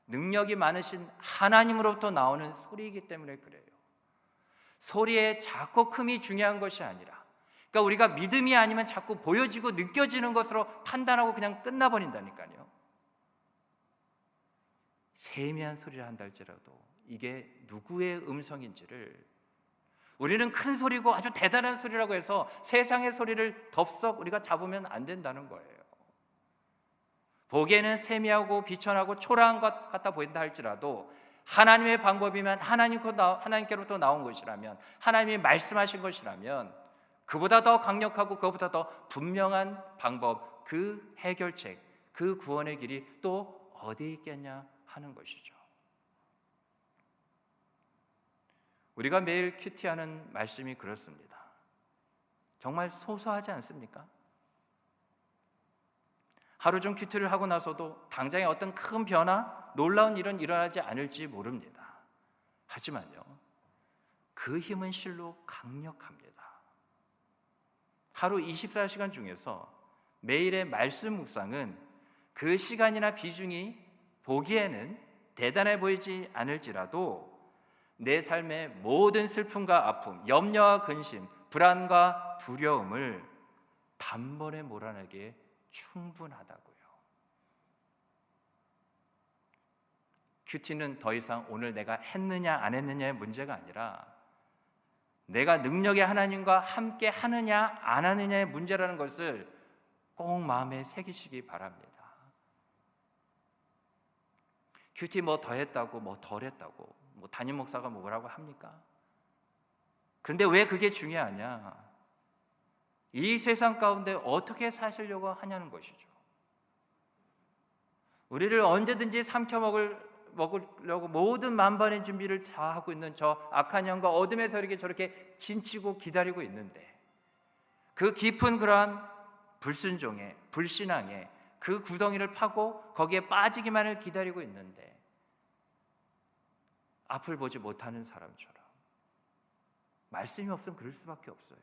능력이 많으신 하나님으로부터 나오는 소리이기 때문에 그래요. 소리의 작고 큼이 중요한 것이 아니라, 그러니까 우리가 믿음이 아니면 자꾸 보여지고 느껴지는 것으로 판단하고 그냥 끝나버린다니까요. 세미한 소리를 한다 할지라도 이게 누구의 음성인지를, 우리는 큰 소리고 아주 대단한 소리라고 해서 세상의 소리를 덥석 우리가 잡으면 안 된다는 거예요. 보기에는 세미하고 비천하고 초라한 것 같아 보인다 할지라도 하나님의 방법이면, 하나님께로부터 나온 것이라면, 하나님이 말씀하신 것이라면 그보다 더 강력하고 그보다 더 분명한 방법, 그 해결책, 그 구원의 길이 또 어디에 있겠냐 하는 것이죠. 우리가 매일 큐티하는 말씀이 그렇습니다. 정말 소소하지 않습니까? 하루 중 큐티를 하고 나서도 당장에 어떤 큰 변화, 놀라운 일은 일어나지 않을지 모릅니다. 하지만요, 그 힘은 실로 강력합니다. 하루 24시간 중에서 매일의 말씀 묵상은 그 시간이나 비중이 보기에는 대단해 보이지 않을지라도 내 삶의 모든 슬픔과 아픔, 염려와 근심, 불안과 두려움을 단번에 몰아내기에 충분하다고요. 큐티는 더 이상 오늘 내가 했느냐 안 했느냐의 문제가 아니라 내가 능력의 하나님과 함께 하느냐 안 하느냐의 문제라는 것을 꼭 마음에 새기시기 바랍니다. 큐티 뭐 더 했다고 뭐 덜 했다고 뭐 담임 목사가 뭐라고 합니까? 그런데 왜 그게 중요하냐? 이 세상 가운데 어떻게 사시려고 하냐는 것이죠. 우리를 언제든지 먹으려고 모든 만반의 준비를 다 하고 있는 저 악한 영과 어둠의 세력이 저렇게 진치고 기다리고 있는데, 그 깊은 그러한 불순종에, 불신앙에 그 구덩이를 파고 거기에 빠지기만을 기다리고 있는데, 앞을 보지 못하는 사람처럼 말씀이 없으면 그럴 수밖에 없어요.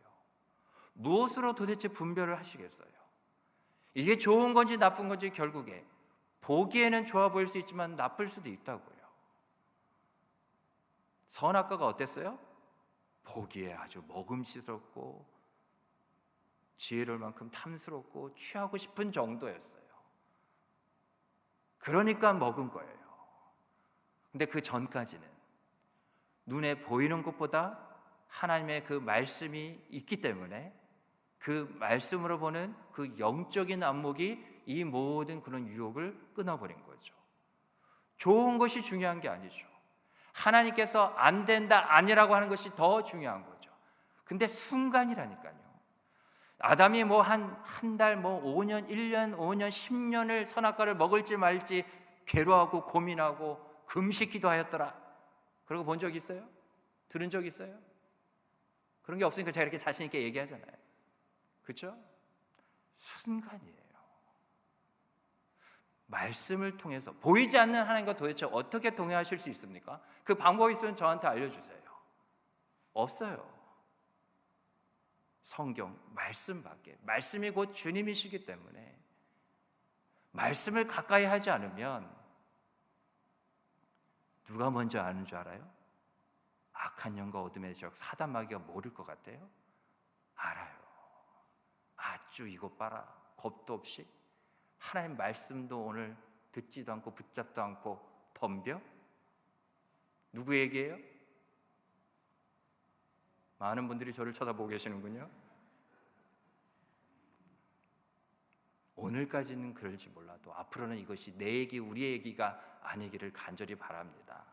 무엇으로 도대체 분별을 하시겠어요? 이게 좋은 건지 나쁜 건지 결국에 보기에는 좋아 보일 수 있지만 나쁠 수도 있다고요. 선악과가 어땠어요? 보기에 아주 먹음직스럽고 지혜로울 만큼 탐스럽고 취하고 싶은 정도였어요. 그러니까 먹은 거예요. 근데 그 전까지는 눈에 보이는 것보다 하나님의 그 말씀이 있기 때문에 그 말씀으로 보는 그 영적인 안목이 이 모든 그런 유혹을 끊어버린 거죠. 좋은 것이 중요한 게 아니죠. 하나님께서 안 된다, 아니라고 하는 것이 더 중요한 거죠. 근데 순간이라니까요. 아담이 뭐 한 달, 뭐 5년, 1년, 5년, 10년을 선악과를 먹을지 말지 괴로워하고 고민하고 금식 기도하였더라. 그러고 본 적 있어요? 들은 적 있어요? 그런 게 없으니까 제가 이렇게 자신 있게 얘기하잖아요. 그렇죠? 순간이에요. 말씀을 통해서 보이지 않는 하나님과 도대체 어떻게 동행하실 수 있습니까? 그 방법이 있으면 저한테 알려주세요. 없어요. 성경, 말씀밖에. 말씀이 곧 주님이시기 때문에 말씀을 가까이 하지 않으면 누가 먼저 아는 줄 알아요? 악한 영과 어둠의 적 사단 마귀가 모를 것 같아요? 알아요. 아주 이것 봐라, 겁도 없이 하나님 말씀도 오늘 듣지도 않고 붙잡도 않고 덤벼? 누구 얘기예요? 많은 분들이 저를 쳐다보고 계시는군요. 오늘까지는 그럴지 몰라도 앞으로는 이것이 내 얘기, 우리의 얘기가 아니기를 간절히 바랍니다.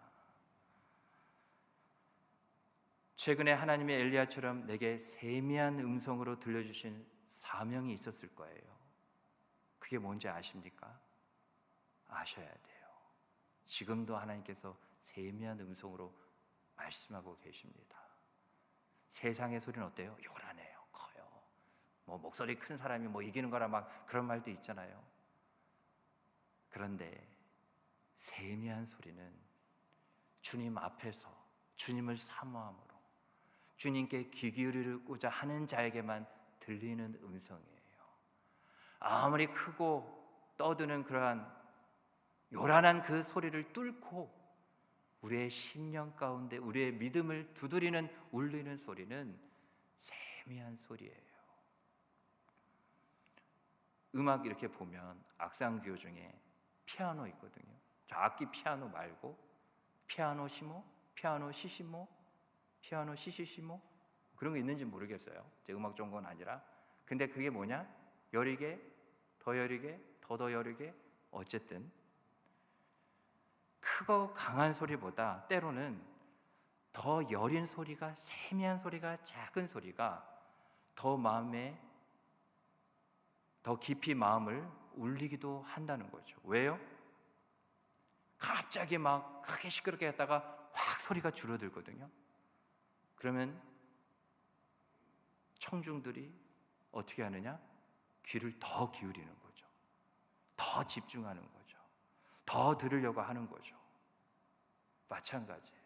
최근에 하나님의 엘리야처럼 내게 세미한 음성으로 들려주신 사명이 있었을 거예요. 그게 뭔지 아십니까? 아셔야 돼요. 지금도 하나님께서 세미한 음성으로 말씀하고 계십니다. 세상의 소리는 어때요? 요란해요. 커요. 뭐 목소리 큰 사람이 뭐 이기는 거라 막 그런 말도 있잖아요. 그런데 세미한 소리는 주님 앞에서 주님을 사모함으로 주님께 귀 기울이고자 하는 자에게만 들리는 음성이에요. 아무리 크고 떠드는 그러한 요란한 그 소리를 뚫고 우리의 심령 가운데 우리의 믿음을 두드리는 울리는 소리는 세미한 소리예요. 음악 이렇게 보면 악상기호 중에 피아노 있거든요. 저 악기 피아노 말고 피아노 시모, 피아노 시시모, 피아노 시시시모 그런 거 있는지 모르겠어요. 제 음악 전공은 아니라. 근데 그게 뭐냐? 여리게, 더 여리게, 더 여리게 어쨌든 크고 강한 소리보다 때로는 더 여린 소리가 세미한 소리가 작은 소리가 더 마음에 더 깊이 마음을 울리기도 한다는 거죠. 왜요? 갑자기 막 크게 시끄럽게 했다가 확 소리가 줄어들거든요. 그러면 청중들이 어떻게 하느냐? 귀를 더 기울이는 거죠. 더 집중하는 거죠. 더 들으려고 하는 거죠. 마찬가지예요.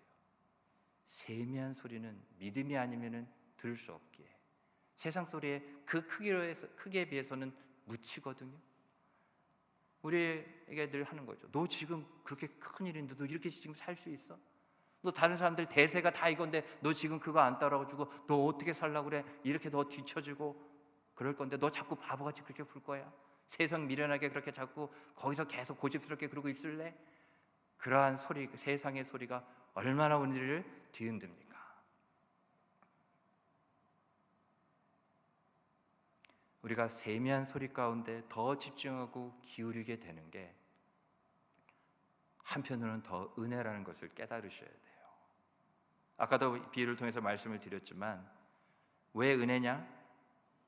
세미한 소리는 믿음이 아니면 들을 수 없기에 세상 소리의 그 크기에 비해서는 묻히거든요. 우리에게 늘 하는 거죠. 너 지금 그렇게 큰 일인데 너 이렇게 지금 살 수 있어? 너 다른 사람들 대세가 다 이건데 너 지금 그거 안 따라가지고 너 어떻게 살려고 그래? 이렇게 더 뒤처지고 그럴 건데 너 자꾸 바보같이 그렇게 굴 거야? 세상 미련하게 그렇게 자꾸 거기서 계속 고집스럽게 그러고 있을래? 그러한 소리, 세상의 소리가 얼마나 우리를 뒤흔듭니까? 우리가 세미한 소리 가운데 더 집중하고 기울이게 되는 게 한편으로는 더 은혜라는 것을 깨달으셔야 돼요. 아까도 비유를 통해서 말씀을 드렸지만 왜 은혜냐?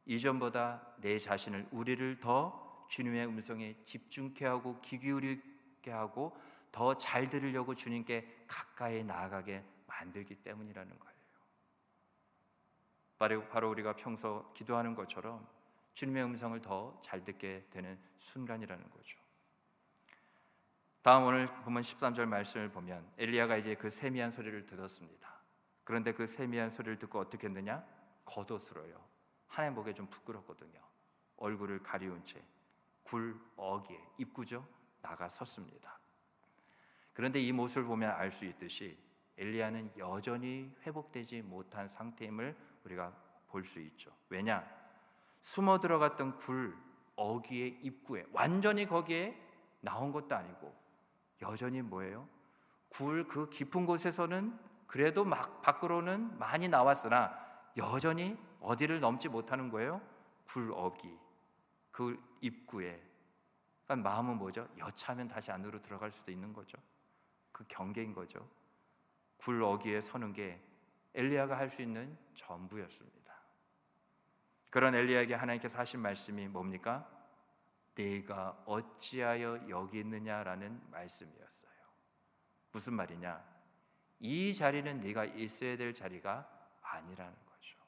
이전보다 내 자신을 우리를 더 주님의 음성에 집중케 하고 귀 기울이게 하고 더 잘 들으려고 주님께 가까이 나아가게 만들기 때문이라는 거예요. 바로 우리가 평소 기도하는 것처럼 주님의 음성을 더 잘 듣게 되는 순간이라는 거죠. 다음 오늘 본문 13절 말씀을 보면 엘리야가 이제 그 세미한 소리를 들었습니다. 그런데 그 세미한 소리를 듣고 어떻게 했느냐? 겉옷으로요. 하나님 보기에 좀 부끄럽거든요. 얼굴을 가리운 채 굴 어귀에 입구죠 나가 섰습니다. 그런데 이 모습을 보면 알 수 있듯이 엘리야는 여전히 회복되지 못한 상태임을 우리가 볼 수 있죠. 왜냐? 숨어 들어갔던 굴 어귀의 입구에 완전히 거기에 나온 것도 아니고 여전히 뭐예요? 굴 그 깊은 곳에서는 그래도 막 밖으로는 많이 나왔으나 여전히 어디를 넘지 못하는 거예요? 굴 어귀 그 입구에. 그러니까 마음은 뭐죠? 여차하면 다시 안으로 들어갈 수도 있는 거죠. 그 경계인 거죠. 굴 어귀에 서는 게 엘리야가 할 수 있는 전부였습니다. 그런 엘리야에게 하나님께서 하신 말씀이 뭡니까? 네가 어찌하여 여기 있느냐라는 말씀이었어요. 무슨 말이냐? 이 자리는 네가 있어야 될 자리가 아니라는 거죠.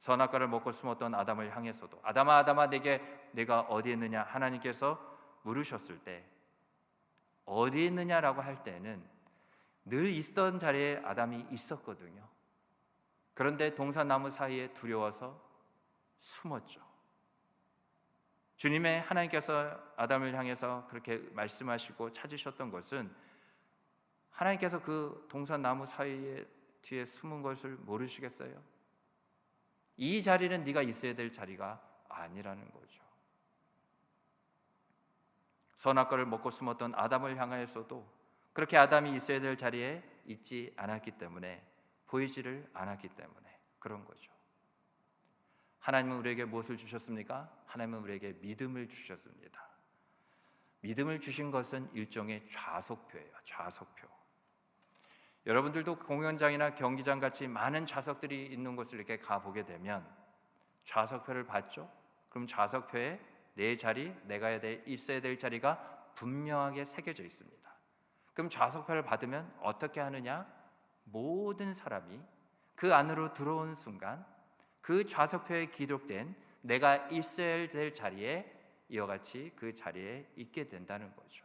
선악과를 먹고 숨었던 아담을 향해서도 아담아 아담아 내가 어디 있느냐 하나님께서 물으셨을 때 어디 있느냐라고 할 때는 늘 있던 자리에 아담이 있었거든요. 그런데 동산나무 사이에 두려워서 숨었죠. 주님의 하나님께서 아담을 향해서 그렇게 말씀하시고 찾으셨던 것은 하나님께서 그 동산나무 사이에 뒤에 숨은 것을 모르시겠어요? 이 자리는 네가 있어야 될 자리가 아니라는 거죠. 선악과를 먹고 숨었던 아담을 향하여서도 그렇게 아담이 있어야 될 자리에 있지 않았기 때문에 보이지를 않았기 때문에 그런 거죠. 하나님은 우리에게 무엇을 주셨습니까? 하나님은 우리에게 믿음을 주셨습니다. 믿음을 주신 것은 일종의 좌석표예요. 좌석표. 여러분들도 공연장이나 경기장 같이 많은 좌석들이 있는 곳을 이렇게 가보게 되면 좌석표를 봤죠? 그럼 좌석표에 내 자리, 내가 있어야 될 자리가 분명하게 새겨져 있습니다. 그럼 좌석표를 받으면 어떻게 하느냐? 모든 사람이 그 안으로 들어온 순간 그 좌석표에 기록된 내가 있어야 될 자리에 이와 같이 그 자리에 있게 된다는 거죠.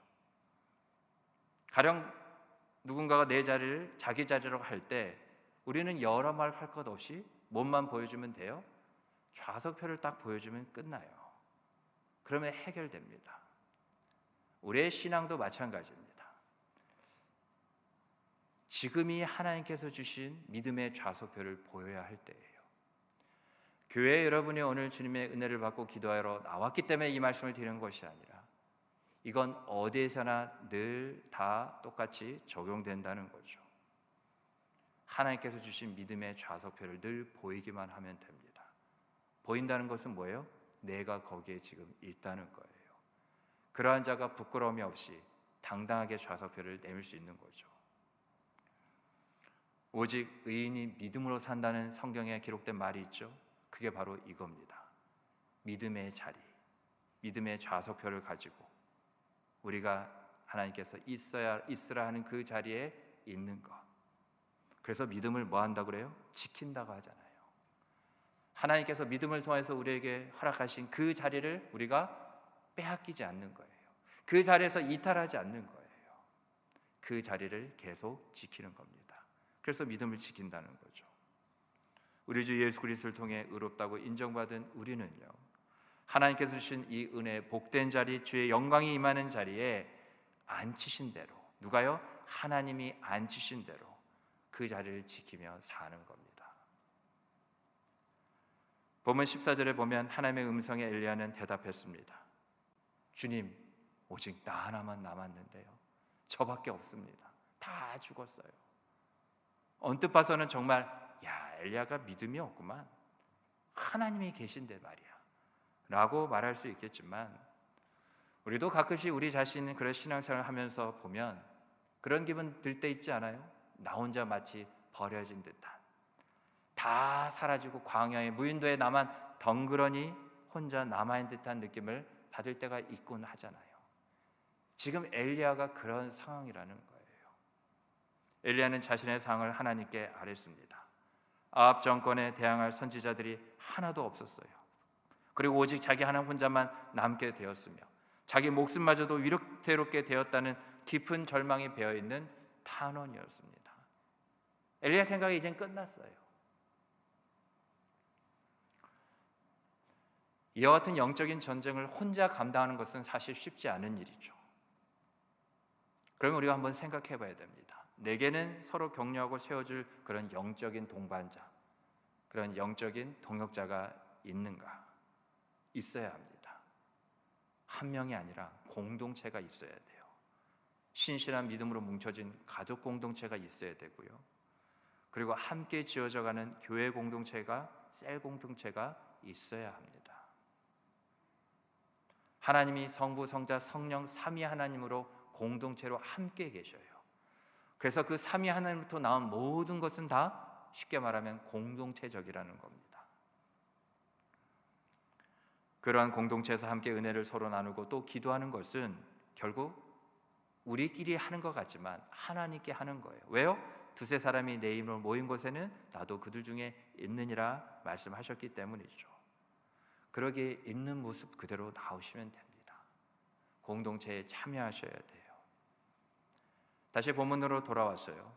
가령 누군가가 내 자리를 자기 자리라고 할 때 우리는 여러 말 할 것 없이 몸만 보여주면 돼요. 좌석표를 딱 보여주면 끝나요. 그러면 해결됩니다. 우리의 신앙도 마찬가지입니다. 지금이 하나님께서 주신 믿음의 좌석표를 보여야 할 때예요. 교회 여러분이 오늘 주님의 은혜를 받고 기도하러 나왔기 때문에 이 말씀을 드리는 것이 아니라 이건 어디에서나 늘 다 똑같이 적용된다는 거죠. 하나님께서 주신 믿음의 좌석표를 늘 보이기만 하면 됩니다. 보인다는 것은 뭐예요? 내가 거기에 지금 있다는 거예요. 그러한 자가 부끄러움이 없이 당당하게 좌석표를 내밀 수 있는 거죠. 오직 의인이 믿음으로 산다는 성경에 기록된 말이 있죠. 그게 바로 이겁니다. 믿음의 자리, 믿음의 좌석표를 가지고 우리가 하나님께서 있으라 하는 그 자리에 있는 것. 그래서 믿음을 뭐 한다고 그래요? 지킨다고 하잖아요. 하나님께서 믿음을 통해서 우리에게 허락하신 그 자리를 우리가 빼앗기지 않는 거예요. 그 자리에서 이탈하지 않는 거예요. 그 자리를 계속 지키는 겁니다. 그래서 믿음을 지킨다는 거죠. 우리 주 예수 그리스도를 통해 의롭다고 인정받은 우리는요, 하나님께서 주신 이 은혜 복된 자리, 주의 영광이 임하는 자리에 앉히신 대로, 누가요? 하나님이 앉히신 대로 그 자리를 지키며 사는 겁니다. 본문 14절에 보면 하나님의 음성에 엘리야는 대답했습니다. 주님, 오직 나 하나만 남았는데요, 저밖에 없습니다. 다 죽었어요. 언뜻 봐서는 정말 엘리야가 믿음이 없구만, 하나님이 계신데 말이야 라고 말할 수 있겠지만, 우리도 가끔씩 우리 자신은 그런 신앙생활을 하면서 보면 그런 기분 들 때 있지 않아요? 나 혼자 마치 버려진 듯한, 다 사라지고 광야의 무인도에 나만 덩그러니 혼자 남아있는 듯한 느낌을 받을 때가 있곤 하잖아요. 지금 엘리야가 그런 상황이라는 거예요. 엘리야는 자신의 상황을 하나님께 아뢰습니다. 아합 정권에 대항할 선지자들이 하나도 없었어요. 그리고 오직 자기 하나 혼자만 남게 되었으며 자기 목숨마저도 위태롭게 되었다는 깊은 절망이 배어있는 탄원이었습니다. 엘리야 생각이 이젠 끝났어요. 이와 같은 영적인 전쟁을 혼자 감당하는 것은 사실 쉽지 않은 일이죠. 그러면 우리가 한번 생각해 봐야 됩니다. 내게는 서로 격려하고 세워줄 그런 영적인 동반자, 그런 영적인 동역자가 있는가? 있어야 합니다. 한 명이 아니라 공동체가 있어야 돼요. 신실한 믿음으로 뭉쳐진 가족 공동체가 있어야 되고요. 그리고 함께 지어져가는 교회 공동체가, 셀 공동체가 있어야 합니다. 하나님이 성부, 성자, 성령 삼위 하나님으로 공동체로 함께 계셔요. 그래서 그 삼위 하나님부터 나온 모든 것은 다 쉽게 말하면 공동체적이라는 겁니다. 그러한 공동체에서 함께 은혜를 서로 나누고 또 기도하는 것은 결국 우리끼리 하는 것 같지만 하나님께 하는 거예요. 왜요? 두세 사람이 내 이름으로 모인 곳에는 나도 그들 중에 있느니라 말씀하셨기 때문이죠. 그러기에 있는 모습 그대로 나오시면 됩니다. 공동체에 참여하셔야 돼요. 다시 본문으로 돌아왔어요.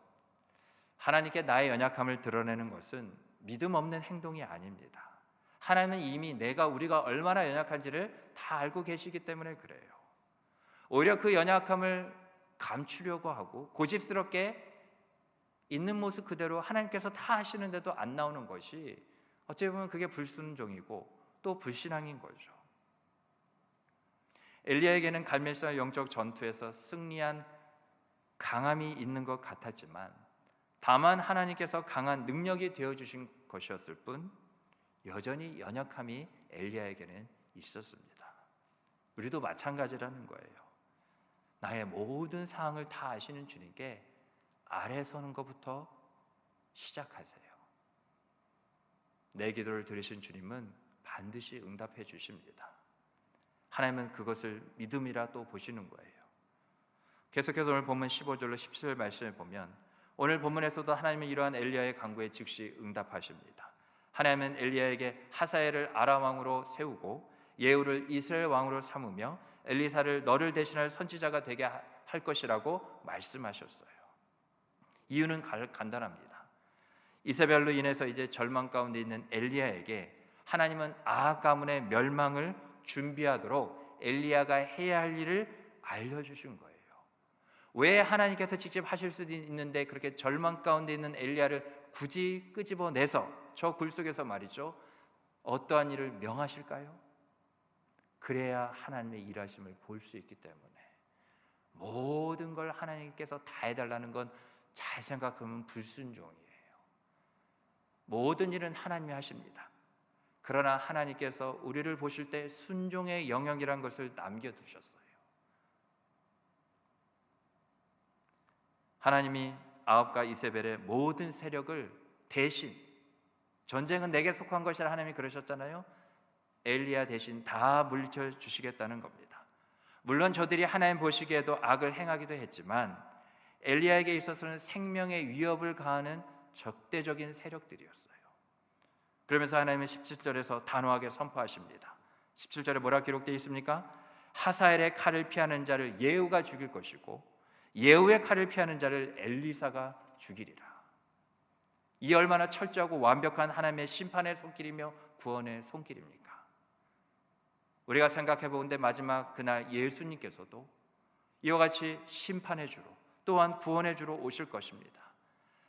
하나님께 나의 연약함을 드러내는 것은 믿음 없는 행동이 아닙니다. 하나님은 이미 우리가 얼마나 연약한지를 다 알고 계시기 때문에 그래요. 오히려 그 연약함을 감추려고 하고 고집스럽게 있는 모습 그대로 하나님께서 다 하시는데도 안 나오는 것이 어찌 보면 그게 불순종이고 또 불신앙인 거죠. 엘리야에게는 갈멜산 영적 전투에서 승리한 강함이 있는 것 같았지만 다만 하나님께서 강한 능력이 되어주신 것이었을 뿐 여전히 연약함이 엘리야에게는 있었습니다. 우리도 마찬가지라는 거예요. 나의 모든 상황을 다 아시는 주님께 아래 서는 것부터 시작하세요. 내 기도를 들으신 주님은 반드시 응답해 주십니다. 하나님은 그것을 믿음이라 또 보시는 거예요. 계속해서 오늘 본문 15절로 17절 말씀을 보면 오늘 본문에서도 하나님은 이러한 엘리야의 간구에 즉시 응답하십니다. 하나님은 엘리야에게 하사엘을 아람 왕으로 세우고 예후를 이스라엘 왕으로 삼으며 엘리사를 너를 대신할 선지자가 되게 할 것이라고 말씀하셨어요. 이유는 간단합니다. 이세벨로 인해서 이제 절망 가운데 있는 엘리야에게 하나님은 아합 가문의 멸망을 준비하도록 엘리야가 해야 할 일을 알려주신 거예요. 왜 하나님께서 직접 하실 수도 있는데 그렇게 절망 가운데 있는 엘리야를 굳이 끄집어내서 저 굴 속에서 말이죠, 어떠한 일을 명하실까요? 그래야 하나님의 일하심을 볼 수 있기 때문에 모든 걸 하나님께서 다 해달라는 건 잘 생각하면 불순종이에요. 모든 일은 하나님이 하십니다. 그러나 하나님께서 우리를 보실 때 순종의 영역이라는 것을 남겨두셨어요. 하나님이 아합과 이세벨의 모든 세력을 대신, 전쟁은 내게 속한 것이라 하나님이 그러셨잖아요. 엘리야 대신 다 물리쳐 주시겠다는 겁니다. 물론 저들이 하나님 보시기에도 악을 행하기도 했지만 엘리야에게 있어서는 생명의 위협을 가하는 적대적인 세력들이었어요. 그러면서 하나님은 17절에서 단호하게 선포하십니다. 17절에 뭐라 기록되어 있습니까? 하사엘의 칼을 피하는 자를 예후가 죽일 것이고 예후의 칼을 피하는 자를 엘리사가 죽이리라. 이 얼마나 철저하고 완벽한 하나님의 심판의 손길이며 구원의 손길입니까? 우리가 생각해 보는데 마지막 그날 예수님께서도 이와 같이 심판의 주로 또한 구원의 주로 오실 것입니다.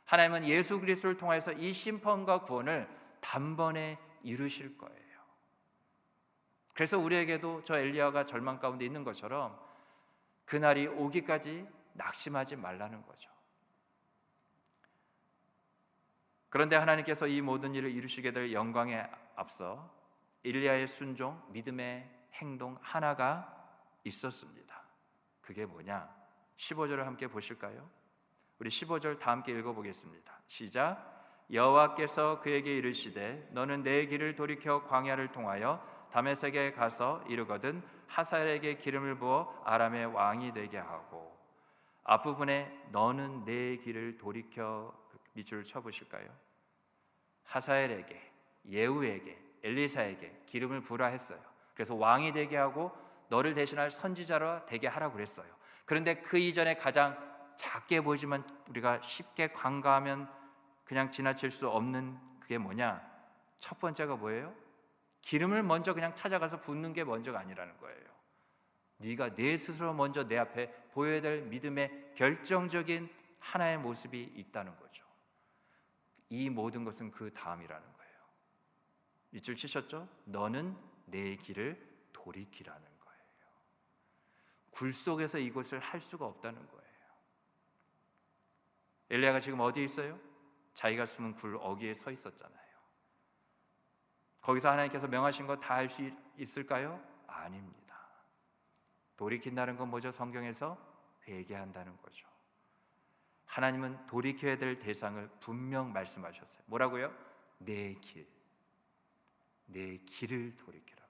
하나님은 예수 그리스도를 통해서 이 심판과 구원을 단번에 이루실 거예요. 그래서 우리에게도 저 엘리야가 절망 가운데 있는 것처럼 그날이 오기까지 낙심하지 말라는 거죠. 그런데 하나님께서 이 모든 일을 이루시게 될 영광에 앞서 엘리야의 순종, 믿음의 행동 하나가 있었습니다. 그게 뭐냐? 15절을 함께 보실까요? 우리 15절 다 함께 읽어보겠습니다. 시작. 여호와께서 그에게 이르시되 너는 내 길을 돌이켜 광야를 통하여 다메섹에 가서 이르거든 하사엘에게 기름을 부어 아람의 왕이 되게 하고. 앞부분에 너는 내 길을 돌이켜 밑줄을 쳐보실까요? 하사엘에게, 예후에게, 엘리사에게 기름을 부으라 했어요. 그래서 왕이 되게 하고 너를 대신할 선지자로 되게 하라고 그랬어요. 그런데 그 이전에 가장 작게 보이지만 우리가 쉽게 간과하면 그냥 지나칠 수 없는 그게 뭐냐? 첫 번째가 뭐예요? 기름을 먼저 그냥 찾아가서 붓는 게 먼저가 아니라는 거예요. 네가 내 스스로 먼저 내 앞에 보여야 될 믿음의 결정적인 하나의 모습이 있다는 거죠. 이 모든 것은 그 다음이라는 거예요. 밑줄 치셨죠? 너는 내 길을 돌이키라는 거예요. 굴 속에서 이것을 할 수가 없다는 거예요. 엘리야가 지금 어디에 있어요? 자기가 숨은 굴 어귀에 서 있었잖아요. 거기서 하나님께서 명하신 거 다 할 수 있을까요? 아닙니다. 돌이킨다는 건 뭐죠? 성경에서 회개한다는 거죠. 하나님은 돌이켜야 될 대상을 분명 말씀하셨어요. 뭐라고요? 내 길, 내 길을 돌이키라고요.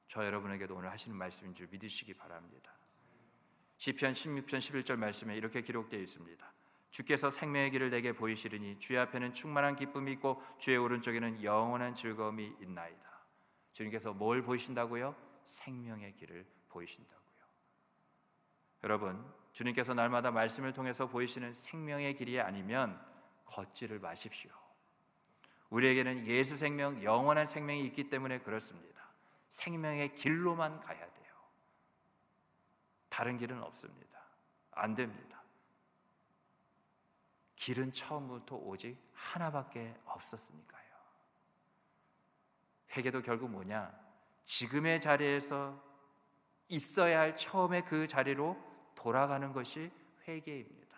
저 여러분에게도 오늘 하시는 말씀인 줄 믿으시기 바랍니다. 시편 16편 11절 말씀에 이렇게 기록되어 있습니다. 주께서 생명의 길을 내게 보이시리니 주의 앞에는 충만한 기쁨이 있고 주의 오른쪽에는 영원한 즐거움이 있나이다. 주님께서 뭘 보이신다고요? 생명의 길을 보이신다고요. 여러분, 주님께서 날마다 말씀을 통해서 보이시는 생명의 길이 아니면 걷지를 마십시오. 우리에게는 예수 생명, 영원한 생명이 있기 때문에 그렇습니다. 생명의 길로만 가야 돼요. 다른 길은 없습니다. 안 됩니다. 길은 처음부터 오직 하나밖에 없었으니까요. 회개도 결국 뭐냐? 지금의 자리에서 있어야 할 처음의 그 자리로 돌아가는 것이 회개입니다.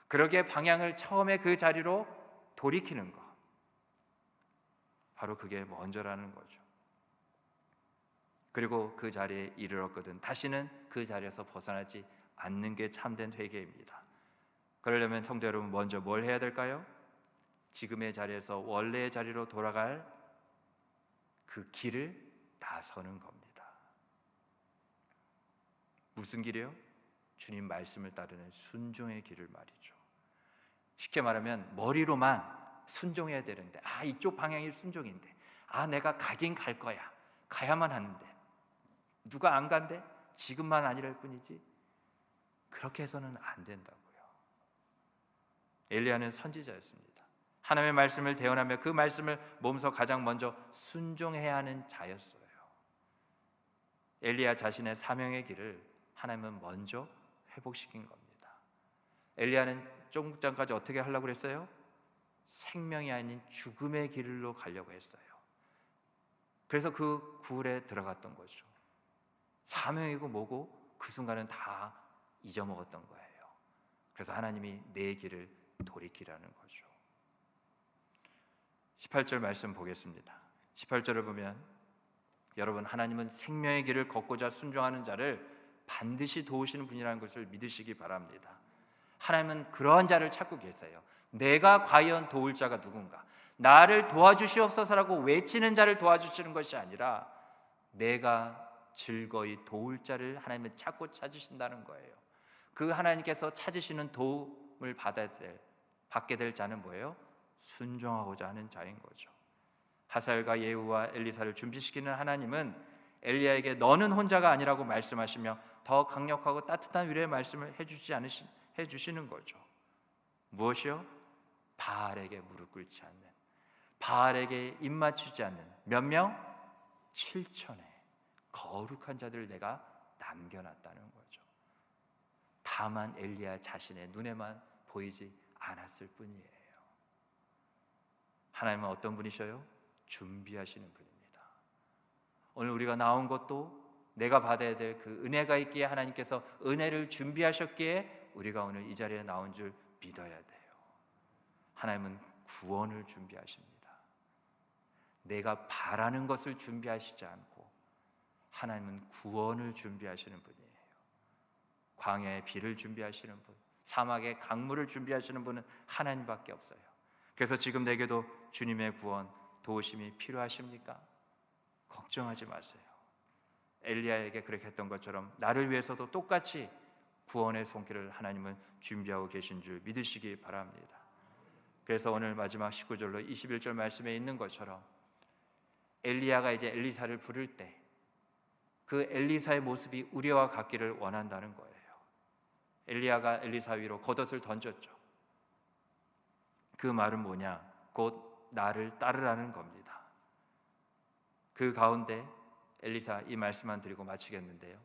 그러기에 방향을 처음에 그 자리로 돌이키는 것, 바로 그게 먼저라는 거죠. 그리고 그 자리에 이르렀거든 다시는 그 자리에서 벗어나지 않는 게 참된 회개입니다. 그러려면 성도 여러분, 먼저 뭘 해야 될까요? 지금의 자리에서 원래의 자리로 돌아갈 그 길을 나서는 겁니다. 무슨 길이요? 주님 말씀을 따르는 순종의 길을 말이죠. 쉽게 말하면 머리로만 순종해야 되는데, 이쪽 방향이 순종인데, 내가 가긴 갈 거야, 가야만 하는데 누가 안 간대? 지금만 아니랄 뿐이지. 그렇게 해서는 안 된다고요. 엘리야는 선지자였습니다. 하나님의 말씀을 대언하며 그 말씀을 몸소 가장 먼저 순종해야 하는 자였어요. 엘리야 자신의 사명의 길을 하나님은 먼저 회복시킨 겁니다. 엘리야는 조금 전까지 어떻게 하려고 그랬어요? 생명이 아닌 죽음의 길로 가려고 했어요. 그래서 그 굴에 들어갔던 거죠. 사명이고 뭐고 그 순간은 다 잊어먹었던 거예요. 그래서 하나님이 내 길을 돌이키라는 거죠. 18절 말씀 보겠습니다. 18절을 보면 여러분, 하나님은 생명의 길을 걷고자 순종하는 자를 반드시 도우시는 분이라는 것을 믿으시기 바랍니다. 하나님은 그러한 자를 찾고 계세요. 내가 과연 도울 자가 누군가? 나를 도와주시옵소서라고 외치는 자를 도와주시는 것이 아니라 내가 즐거이 도울 자를 하나님은 찾으신다는 거예요. 그 하나님께서 찾으시는 도움을 받게 될 자는 뭐예요? 순종하고자 하는 자인 거죠. 하사엘과 예후와 엘리사를 준비시키는 하나님은 엘리야에게 너는 혼자가 아니라고 말씀하시며 더 강력하고 따뜻한 위로의 말씀을 해주시는 거죠. 무엇이요? 바알에게 무릎 꿇지 않는, 바알에게 입맞추지 않는 몇 명? 7천의 거룩한 자들을 내가 남겨놨다는 거죠. 다만 엘리야 자신의 눈에만 보이지 않았을 뿐이에요. 하나님은 어떤 분이셔요? 준비하시는 분입니다. 오늘 우리가 나온 것도 내가 받아야 될 그 은혜가 있기에 하나님께서 은혜를 준비하셨기에 우리가 오늘 이 자리에 나온 줄 믿어야 돼요. 하나님은 구원을 준비하십니다. 내가 바라는 것을 준비하시지 않고 하나님은 구원을 준비하시는 분이에요. 광야의 비를 준비하시는 분, 사막의 강물을 준비하시는 분은 하나님밖에 없어요. 그래서 지금 내게도 주님의 구원, 도우심이 필요하십니까? 걱정하지 마세요. 엘리야에게 그렇게 했던 것처럼 나를 위해서도 똑같이 구원의 손길을 하나님은 준비하고 계신 줄 믿으시기 바랍니다. 그래서 오늘 마지막 19절로 21절 말씀에 있는 것처럼 엘리야가 이제 엘리사를 부를 때 그 엘리사의 모습이 우리와 같기를 원한다는 거예요. 엘리야가 엘리사 위로 겉옷을 던졌죠. 그 말은 뭐냐? 곧 나를 따르라는 겁니다. 그 가운데 엘리사, 이 말씀만 드리고 마치겠는데요,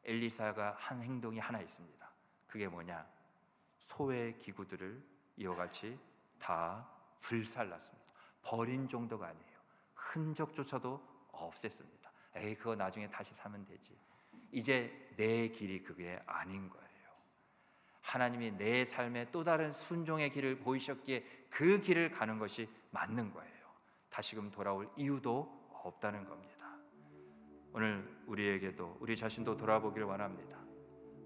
엘리사가 한 행동이 하나 있습니다. 그게 뭐냐? 소의 기구들을 이와 같이 다 불살랐습니다. 버린 정도가 아니에요. 흔적조차도 없앴습니다. 에이, 그거 나중에 다시 사면 되지. 이제 내 길이 그게 아닌 거예요. 하나님이 내 삶에 또 다른 순종의 길을 보이셨기에 그 길을 가는 것이 맞는 거예요. 다시금 돌아올 이유도 없다는 겁니다. 오늘 우리에게도, 우리 자신도 돌아보기를 원합니다.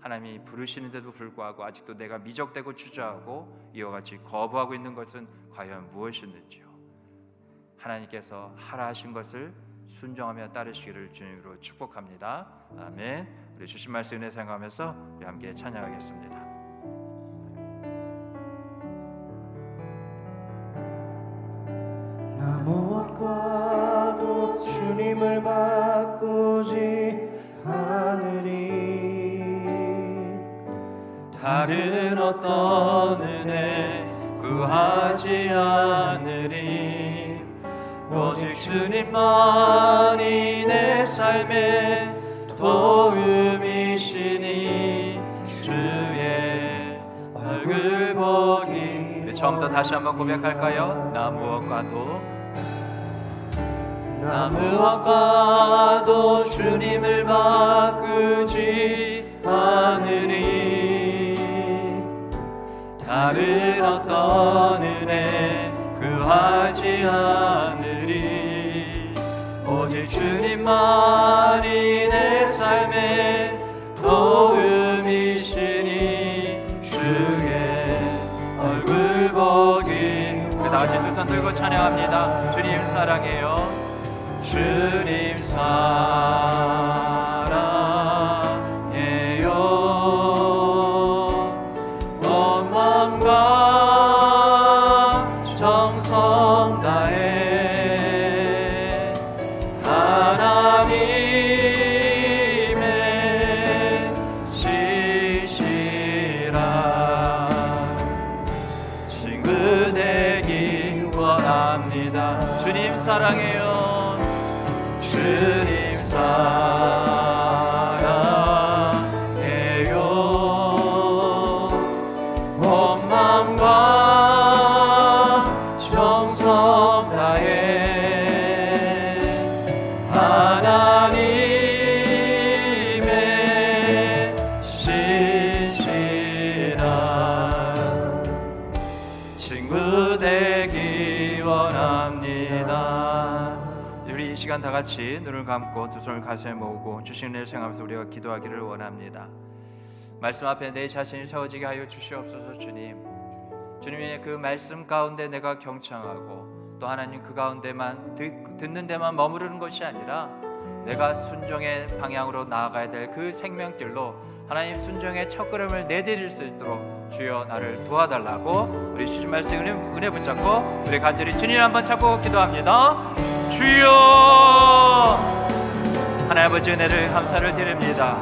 하나님이 부르시는데도 불구하고 아직도 내가 미적대고 주저하고 이와 같이 거부하고 있는 것은 과연 무엇이었는지요? 하나님께서 하라 하신 것을 순종하며 따르시기를 주님으로 축복합니다. 아멘. 우리 주신 말씀 은혜 생각하면서 우리 함께 찬양하겠습니다. 나 무엇과도 주님을 바꾸지 않으리. 다른 어떤 은혜 구하지 않으리. 오직 주님만이 내 삶의 도움이시니 주의 얼굴 보기. 우리 처음부터 다시 한번 고백할까요? 나 무엇과도 주님을 바꾸지 않으리. 다른 어떤 은혜 구하지 않으리. 오직 주님만이 내 삶의 도움이시니 주의 얼굴 보기. 우리 다 같이 두 손 들고 찬양합니다. 주님 사랑해요. 주님 사랑해요. 온 마음과 정성 다해 하나님의 시시라 친구 되기 원합니다. 주님 사랑해요. 주님 사랑해요. 시간 다 같이 눈을 감고 두 손을 가슴에 모으고 주신 은혜를 생각하면서 우리가 기도하기를 원합니다. 말씀 앞에 내 자신이 세워지게 하여 주시옵소서. 주님, 주님의 그 말씀 가운데 내가 경청하고 또 하나님 그 가운데만 듣는 데만 머무르는 것이 아니라 내가 순종의 방향으로 나아가야 될 그 생명길로 하나님 순종의 첫걸음을 내디딜 수 있도록 주여 나를 도와달라고 우리 주신 말씀 은혜 붙잡고 우리 간절히 주님 한번 찾고 기도합니다. 주여, 하나님 아버지 은혜를 감사를 드립니다.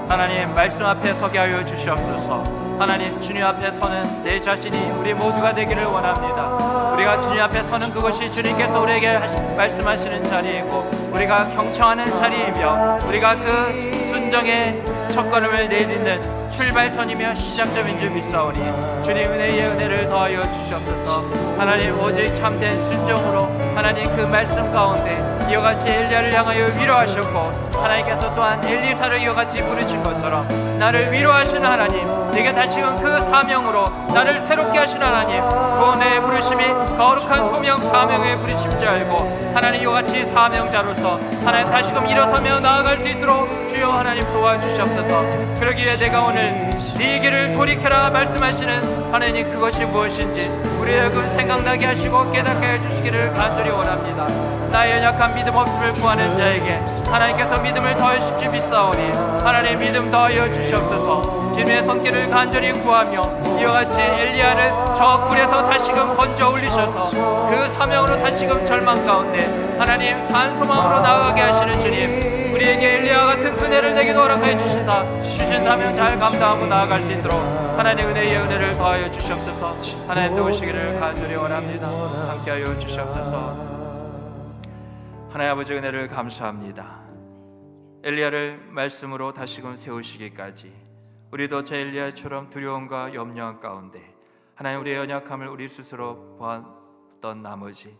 하나님 말씀 앞에 서게 하여 주시옵소서. 하나님 주님 앞에 서는 내 자신이 우리 모두가 되기를 원합니다. 우리가 주님 앞에 서는 그것이 주님께서 우리에게 말씀하시는 자리이고 우리가 경청하는 자리이며 우리가 그 순종의 첫걸음을 내딛는 출발선이며 시작점인 줄 믿사오니 주님 은혜의 은혜를 더하여 주시옵소서. 하나님 오직 참된 순종으로 하나님 그 말씀 가운데 이와 같이 엘리야를 향하여 위로하셨고 하나님께서 또한 엘리사를 이와 같이 부르신 것처럼 나를 위로하신 하나님, 내게 다시금 그 사명으로 나를 새롭게 하신 하나님, 구원의 부르심이 거룩한 소명 사명의 부르심인 줄 알고 하나님 이와 같이 사명자로서 하나님 다시금 일어서며 나아갈 수 있도록 주여 하나님 도와주시옵소서. 그러기 위해 내가 오늘 네 길을 돌이켜라 말씀하시는 하나님 그것이 무엇인지 우리의 그 생각나게 하시고 깨닫게 해주시기를 간절히 원합니다. 나의 연약한 믿음 없음을 구하는 자에게 하나님께서 믿음을 더하실 줄 믿사오니 하나님 믿음 더하여 주시옵소서. 주님의 손길을 간절히 구하며 이와 같이 엘리야를 저 굴에서 다시금 건져 올리셔서 그 사명으로 다시금 절망 가운데 하나님 산 소망으로 나아가게 하시는 주님, 우리에게 엘리야 같은 은혜를 내게도 허락하여 주시사 주신 사명 잘 감당하고 나아갈 수 있도록 하나님의 은혜의 은혜를 더하여 주시옵소서. 하나님 도우시기를 간절히 원합니다. 함께하여 주시옵소서. 하나님 아버지 은혜를 감사합니다. 엘리야를 말씀으로 다시금 세우시기까지 우리도 저 엘리야처럼 두려움과 염려 가운데 하나님 우리의 연약함을 우리 스스로 보았던 나머지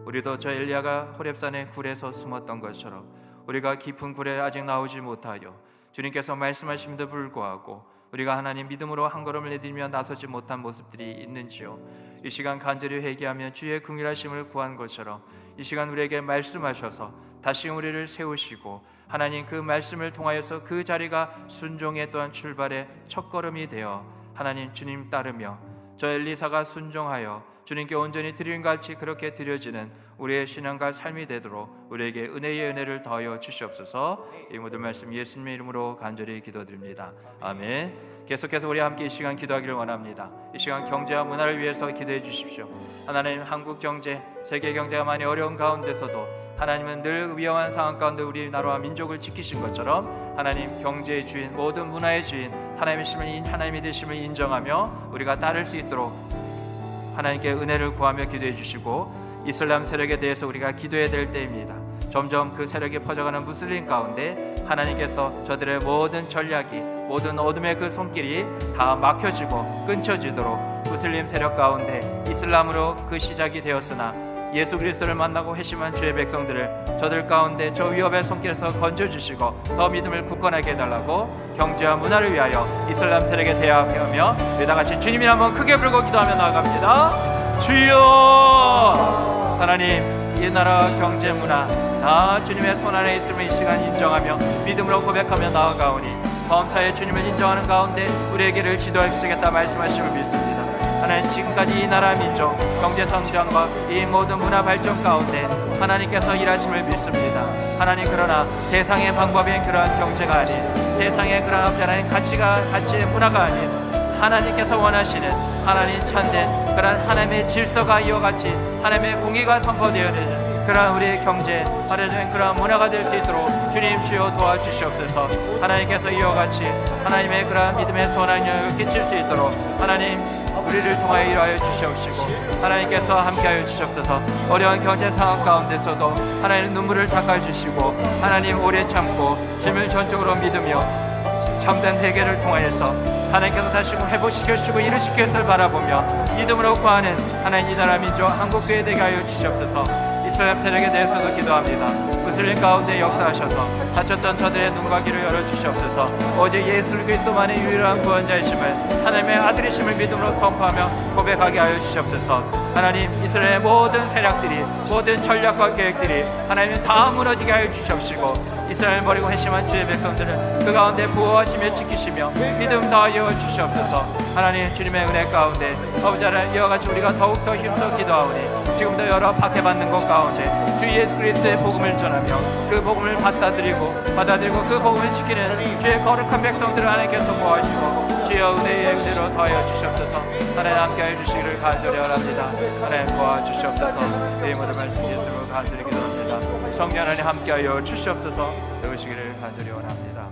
우리도 저 엘리야가 호렙산의 굴에서 숨었던 것처럼 우리가 깊은 굴에 아직 나오지 못하여 주님께서 말씀하심에도 불구하고 우리가 하나님 믿음으로 한 걸음을 내딛으며 나서지 못한 모습들이 있는지요. 이 시간 간절히 회개하며 주의 긍휼하심을 구한 것처럼 이 시간 우리에게 말씀하셔서 다시 우리를 세우시고 하나님 그 말씀을 통하여서 그 자리가 순종의 또한 출발의 첫걸음이 되어 하나님 주님 따르며 저 엘리사가 순종하여 주님께 온전히 드림같이 그렇게 드려지는 우리의 신앙과 삶이 되도록 우리에게 은혜의 은혜를 더하여 주시옵소서. 이 모든 말씀 예수님의 이름으로 간절히 기도드립니다. 아멘. 계속해서 우리 함께 이 시간 기도하기를 원합니다. 이 시간 경제와 문화를 위해서 기도해 주십시오. 하나님 한국 경제, 세계 경제가 많이 어려운 가운데서도 하나님은 늘 위험한 상황 가운데 우리나라와 민족을 지키신 것처럼 하나님 경제의 주인, 모든 문화의 주인 하나님이 되심을 인정하며 우리가 따를 수 있도록 하나님께 은혜를 구하며 기도해 주시고 이슬람 세력에 대해서 우리가 기도해야 될 때입니다. 점점 그 세력이 퍼져가는 무슬림 가운데 하나님께서 저들의 모든 전략이 모든 어둠의 그 손길이 다 막혀지고 끊쳐지도록 무슬림 세력 가운데 이슬람으로 그 시작이 되었으나 예수 그리스도를 만나고 회심한 주의 백성들을 저들 가운데 저 위협의 손길에서 건져주시고 더 믿음을 굳건하게 해달라고 경제와 문화를 위하여 이슬람 세력에 대항하며 우리 다같이 주님이 한번 크게 부르고 기도하며 나아갑니다. 주여, 하나님 이 나라 경제 문화 다 주님의 손안에 있음을 이 시간 인정하며 믿음으로 고백하며 나아가오니 범사에 주님을 인정하는 가운데 우리에게를 지도해 주시겠다 말씀하심을 믿습니다. 하나님 지금까지 이 나라 민족 경제 성장과 이 모든 문화 발전 가운데 하나님께서 일하심을 믿습니다. 하나님 그러나 세상의 방법인 그러한 경제가 아닌 세상의 그러한 하나님 가치의 문화가 아닌 하나님께서 원하시는 하나님 참된 그러한 하나님의 질서가 이와 같이 하나님의 공의가 선포되어야 되는 그러한 우리의 경제, 바라는 그러한 문화가 될 수 있도록 주님 주여 도와주시옵소서. 하나님께서 이와 같이 하나님의 그러한 믿음의 선한 영역을 끼칠 수 있도록 하나님 우리를 통하여 일하여 주시옵시고 하나님께서 함께하여 주시옵소서. 어려운 경제 상황 가운데서도 하나님 눈물을 닦아주시고 하나님 오래 참고 주님을 전적으로 믿으며 참된 회개를 통하여서 하나님께서 다시 회복시켜주시고 이루시길 바라보며 믿음으로 구하는 하나님 이 나라 민족 한국교회 되게 하여 주시옵소서. 이스라엘 세력에 대해서도 기도합니다. 무슬림 가운데 역사하셔서 다쳤던 저들의 눈과 귀를 열어주시옵소서. 오직 예수 그리스도만의 유일한 구원자이심을 하나님의 아들이심을 믿음으로 선포하며 고백하게 하여 주시옵소서. 하나님, 이스라엘의 모든 세력들이, 모든 전략과 계획들이 하나님 다 무너지게 하여 주시옵시고, 이스라엘 버리고 회심한 주의 백성들을 그 가운데 보호하시며 지키시며 믿음 다하여 주시옵소서. 하나님, 주님의 은혜 가운데 아버지 하나님, 이와 같이 우리가 더욱더 힘써 기도하오니 지금도 여러 박해받는 것 가운데 주 예수 그리스도의 복음을 전하며 그 복음을 받아들이고 그 복음을 지키는 주의 거룩한 백성들을 하나님께서 보호하시고 주여 은혜의 은혜로 더하여 주시옵소서. 하나님 함께하여 주시기를 간절히 원합니다. 하나님 도와주시옵소서. 내 모든 말씀 예수로 간절히 기도합니다. 성령 하나님 함께하여 주시옵소서. 되시기를 간절히 원합니다.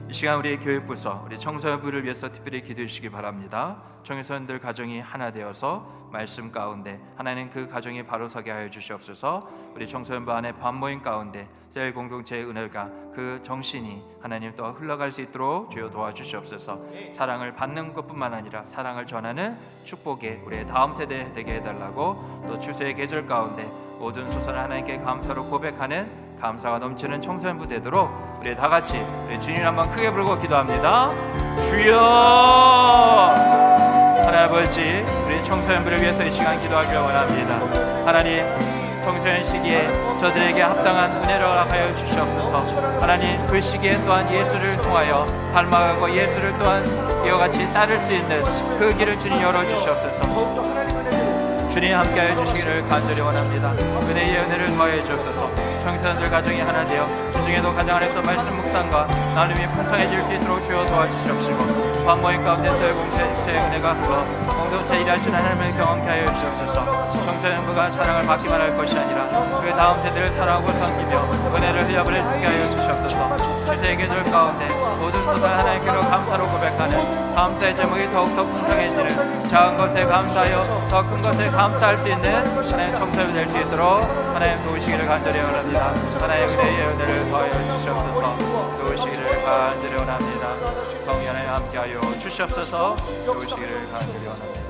이 시간 우리의 교육부서, 우리 청소년부를 위해서 특별히 기도해 주시기 바랍니다. 청소년들 가정이 하나 되어서 말씀 가운데 하나님 그 가정이 바로 서게 하여 주시옵소서. 우리 청소년부 안에 반모임 가운데 셀 공동체의 은혜가 그 정신이 하나님 또 흘러갈 수 있도록 주여 도와주시옵소서. 사랑을 받는 것뿐만 아니라 사랑을 전하는 축복의 우리의 다음 세대 되게 해달라고, 또 추수의 계절 가운데 모든 소선을 하나님께 감사로 고백하는 감사가 넘치는 청소년부 되도록 우리 다 같이 우리 주님 한번 크게 부르고 기도합니다. 주여! 하나님 아버지, 우리 청소년부를 위해서 이 시간 기도하기를 원합니다. 하나님, 청소년 시기에 저들에게 합당한 은혜를 허락하여 주시옵소서. 하나님, 그 시기에 또한 예수를 통하여 닮아가고 예수를 또한 이와 같이 따를 수 있는 그 길을 주님 열어주시옵소서. 주님 함께하여 주시기를 간절히 원합니다. 은혜의 은혜를 더하여 주옵소서. 청소년들 가정이 하나 되어 주중에도 가정 안에서 말씀 묵상과 나눔이 풍성해질 수 있도록 주여 도와주시옵시고, 반모임 가운데서의 공동체의 은혜가 흘러 공동체 일하시는 하나님을 경험케 하여 주옵소서. 청소년부가 사랑을 받기만 할 것이 아니라 그 다음 세대를 사랑하고 섬기며 은혜를 흘려보낼 수 있게 하여 주시옵소서. 주세의 계절 가운데 모든 소설 하나님께로 감사로 고백하는 감사의 제목이 더욱더 풍성해지는, 작은 것에 감사하여 더 큰 것에 감사할 수 있는 하나님 청소년이 될 수 있도록 하나님 도우시기를 간절히 원합니다. 하나님의 은혜의 은혜를 더하여 주시옵소서. 도우시기를 간절히 원합니다. 성령 하나님 함께하여 주시옵소서. 도우시기를 간절히 원합니다.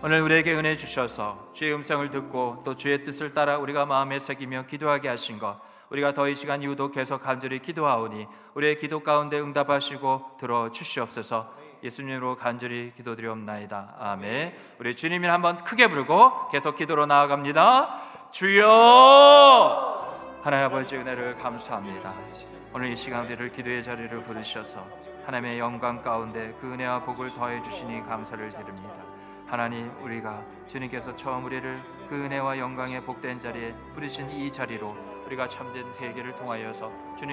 오늘 우리에게 은혜 주셔서 주의 음성을 듣고 또 주의 뜻을 따라 우리가 마음에 새기며 기도하게 하신 것, 우리가 더 이 시간 이후도 계속 간절히 기도하오니 우리의 기도 가운데 응답하시고 들어주시옵소서. 예수님으로 간절히 기도드리옵나이다. 아멘. 우리 주님을 한번 크게 부르고 계속 기도로 나아갑니다. 주여! 하나님 아버지 은혜를 감사합니다. 오늘 이 시간 우리를 기도의 자리를 부르셔서 하나님의 영광 가운데 그 은혜와 복을 더해 주시니 감사를 드립니다. 하나님, 우리가 주님께서 처음 우리를 그 은혜와 영광의 복된 자리에 부르신 이 자리로 우리가 참된 회개를 통하여서 주님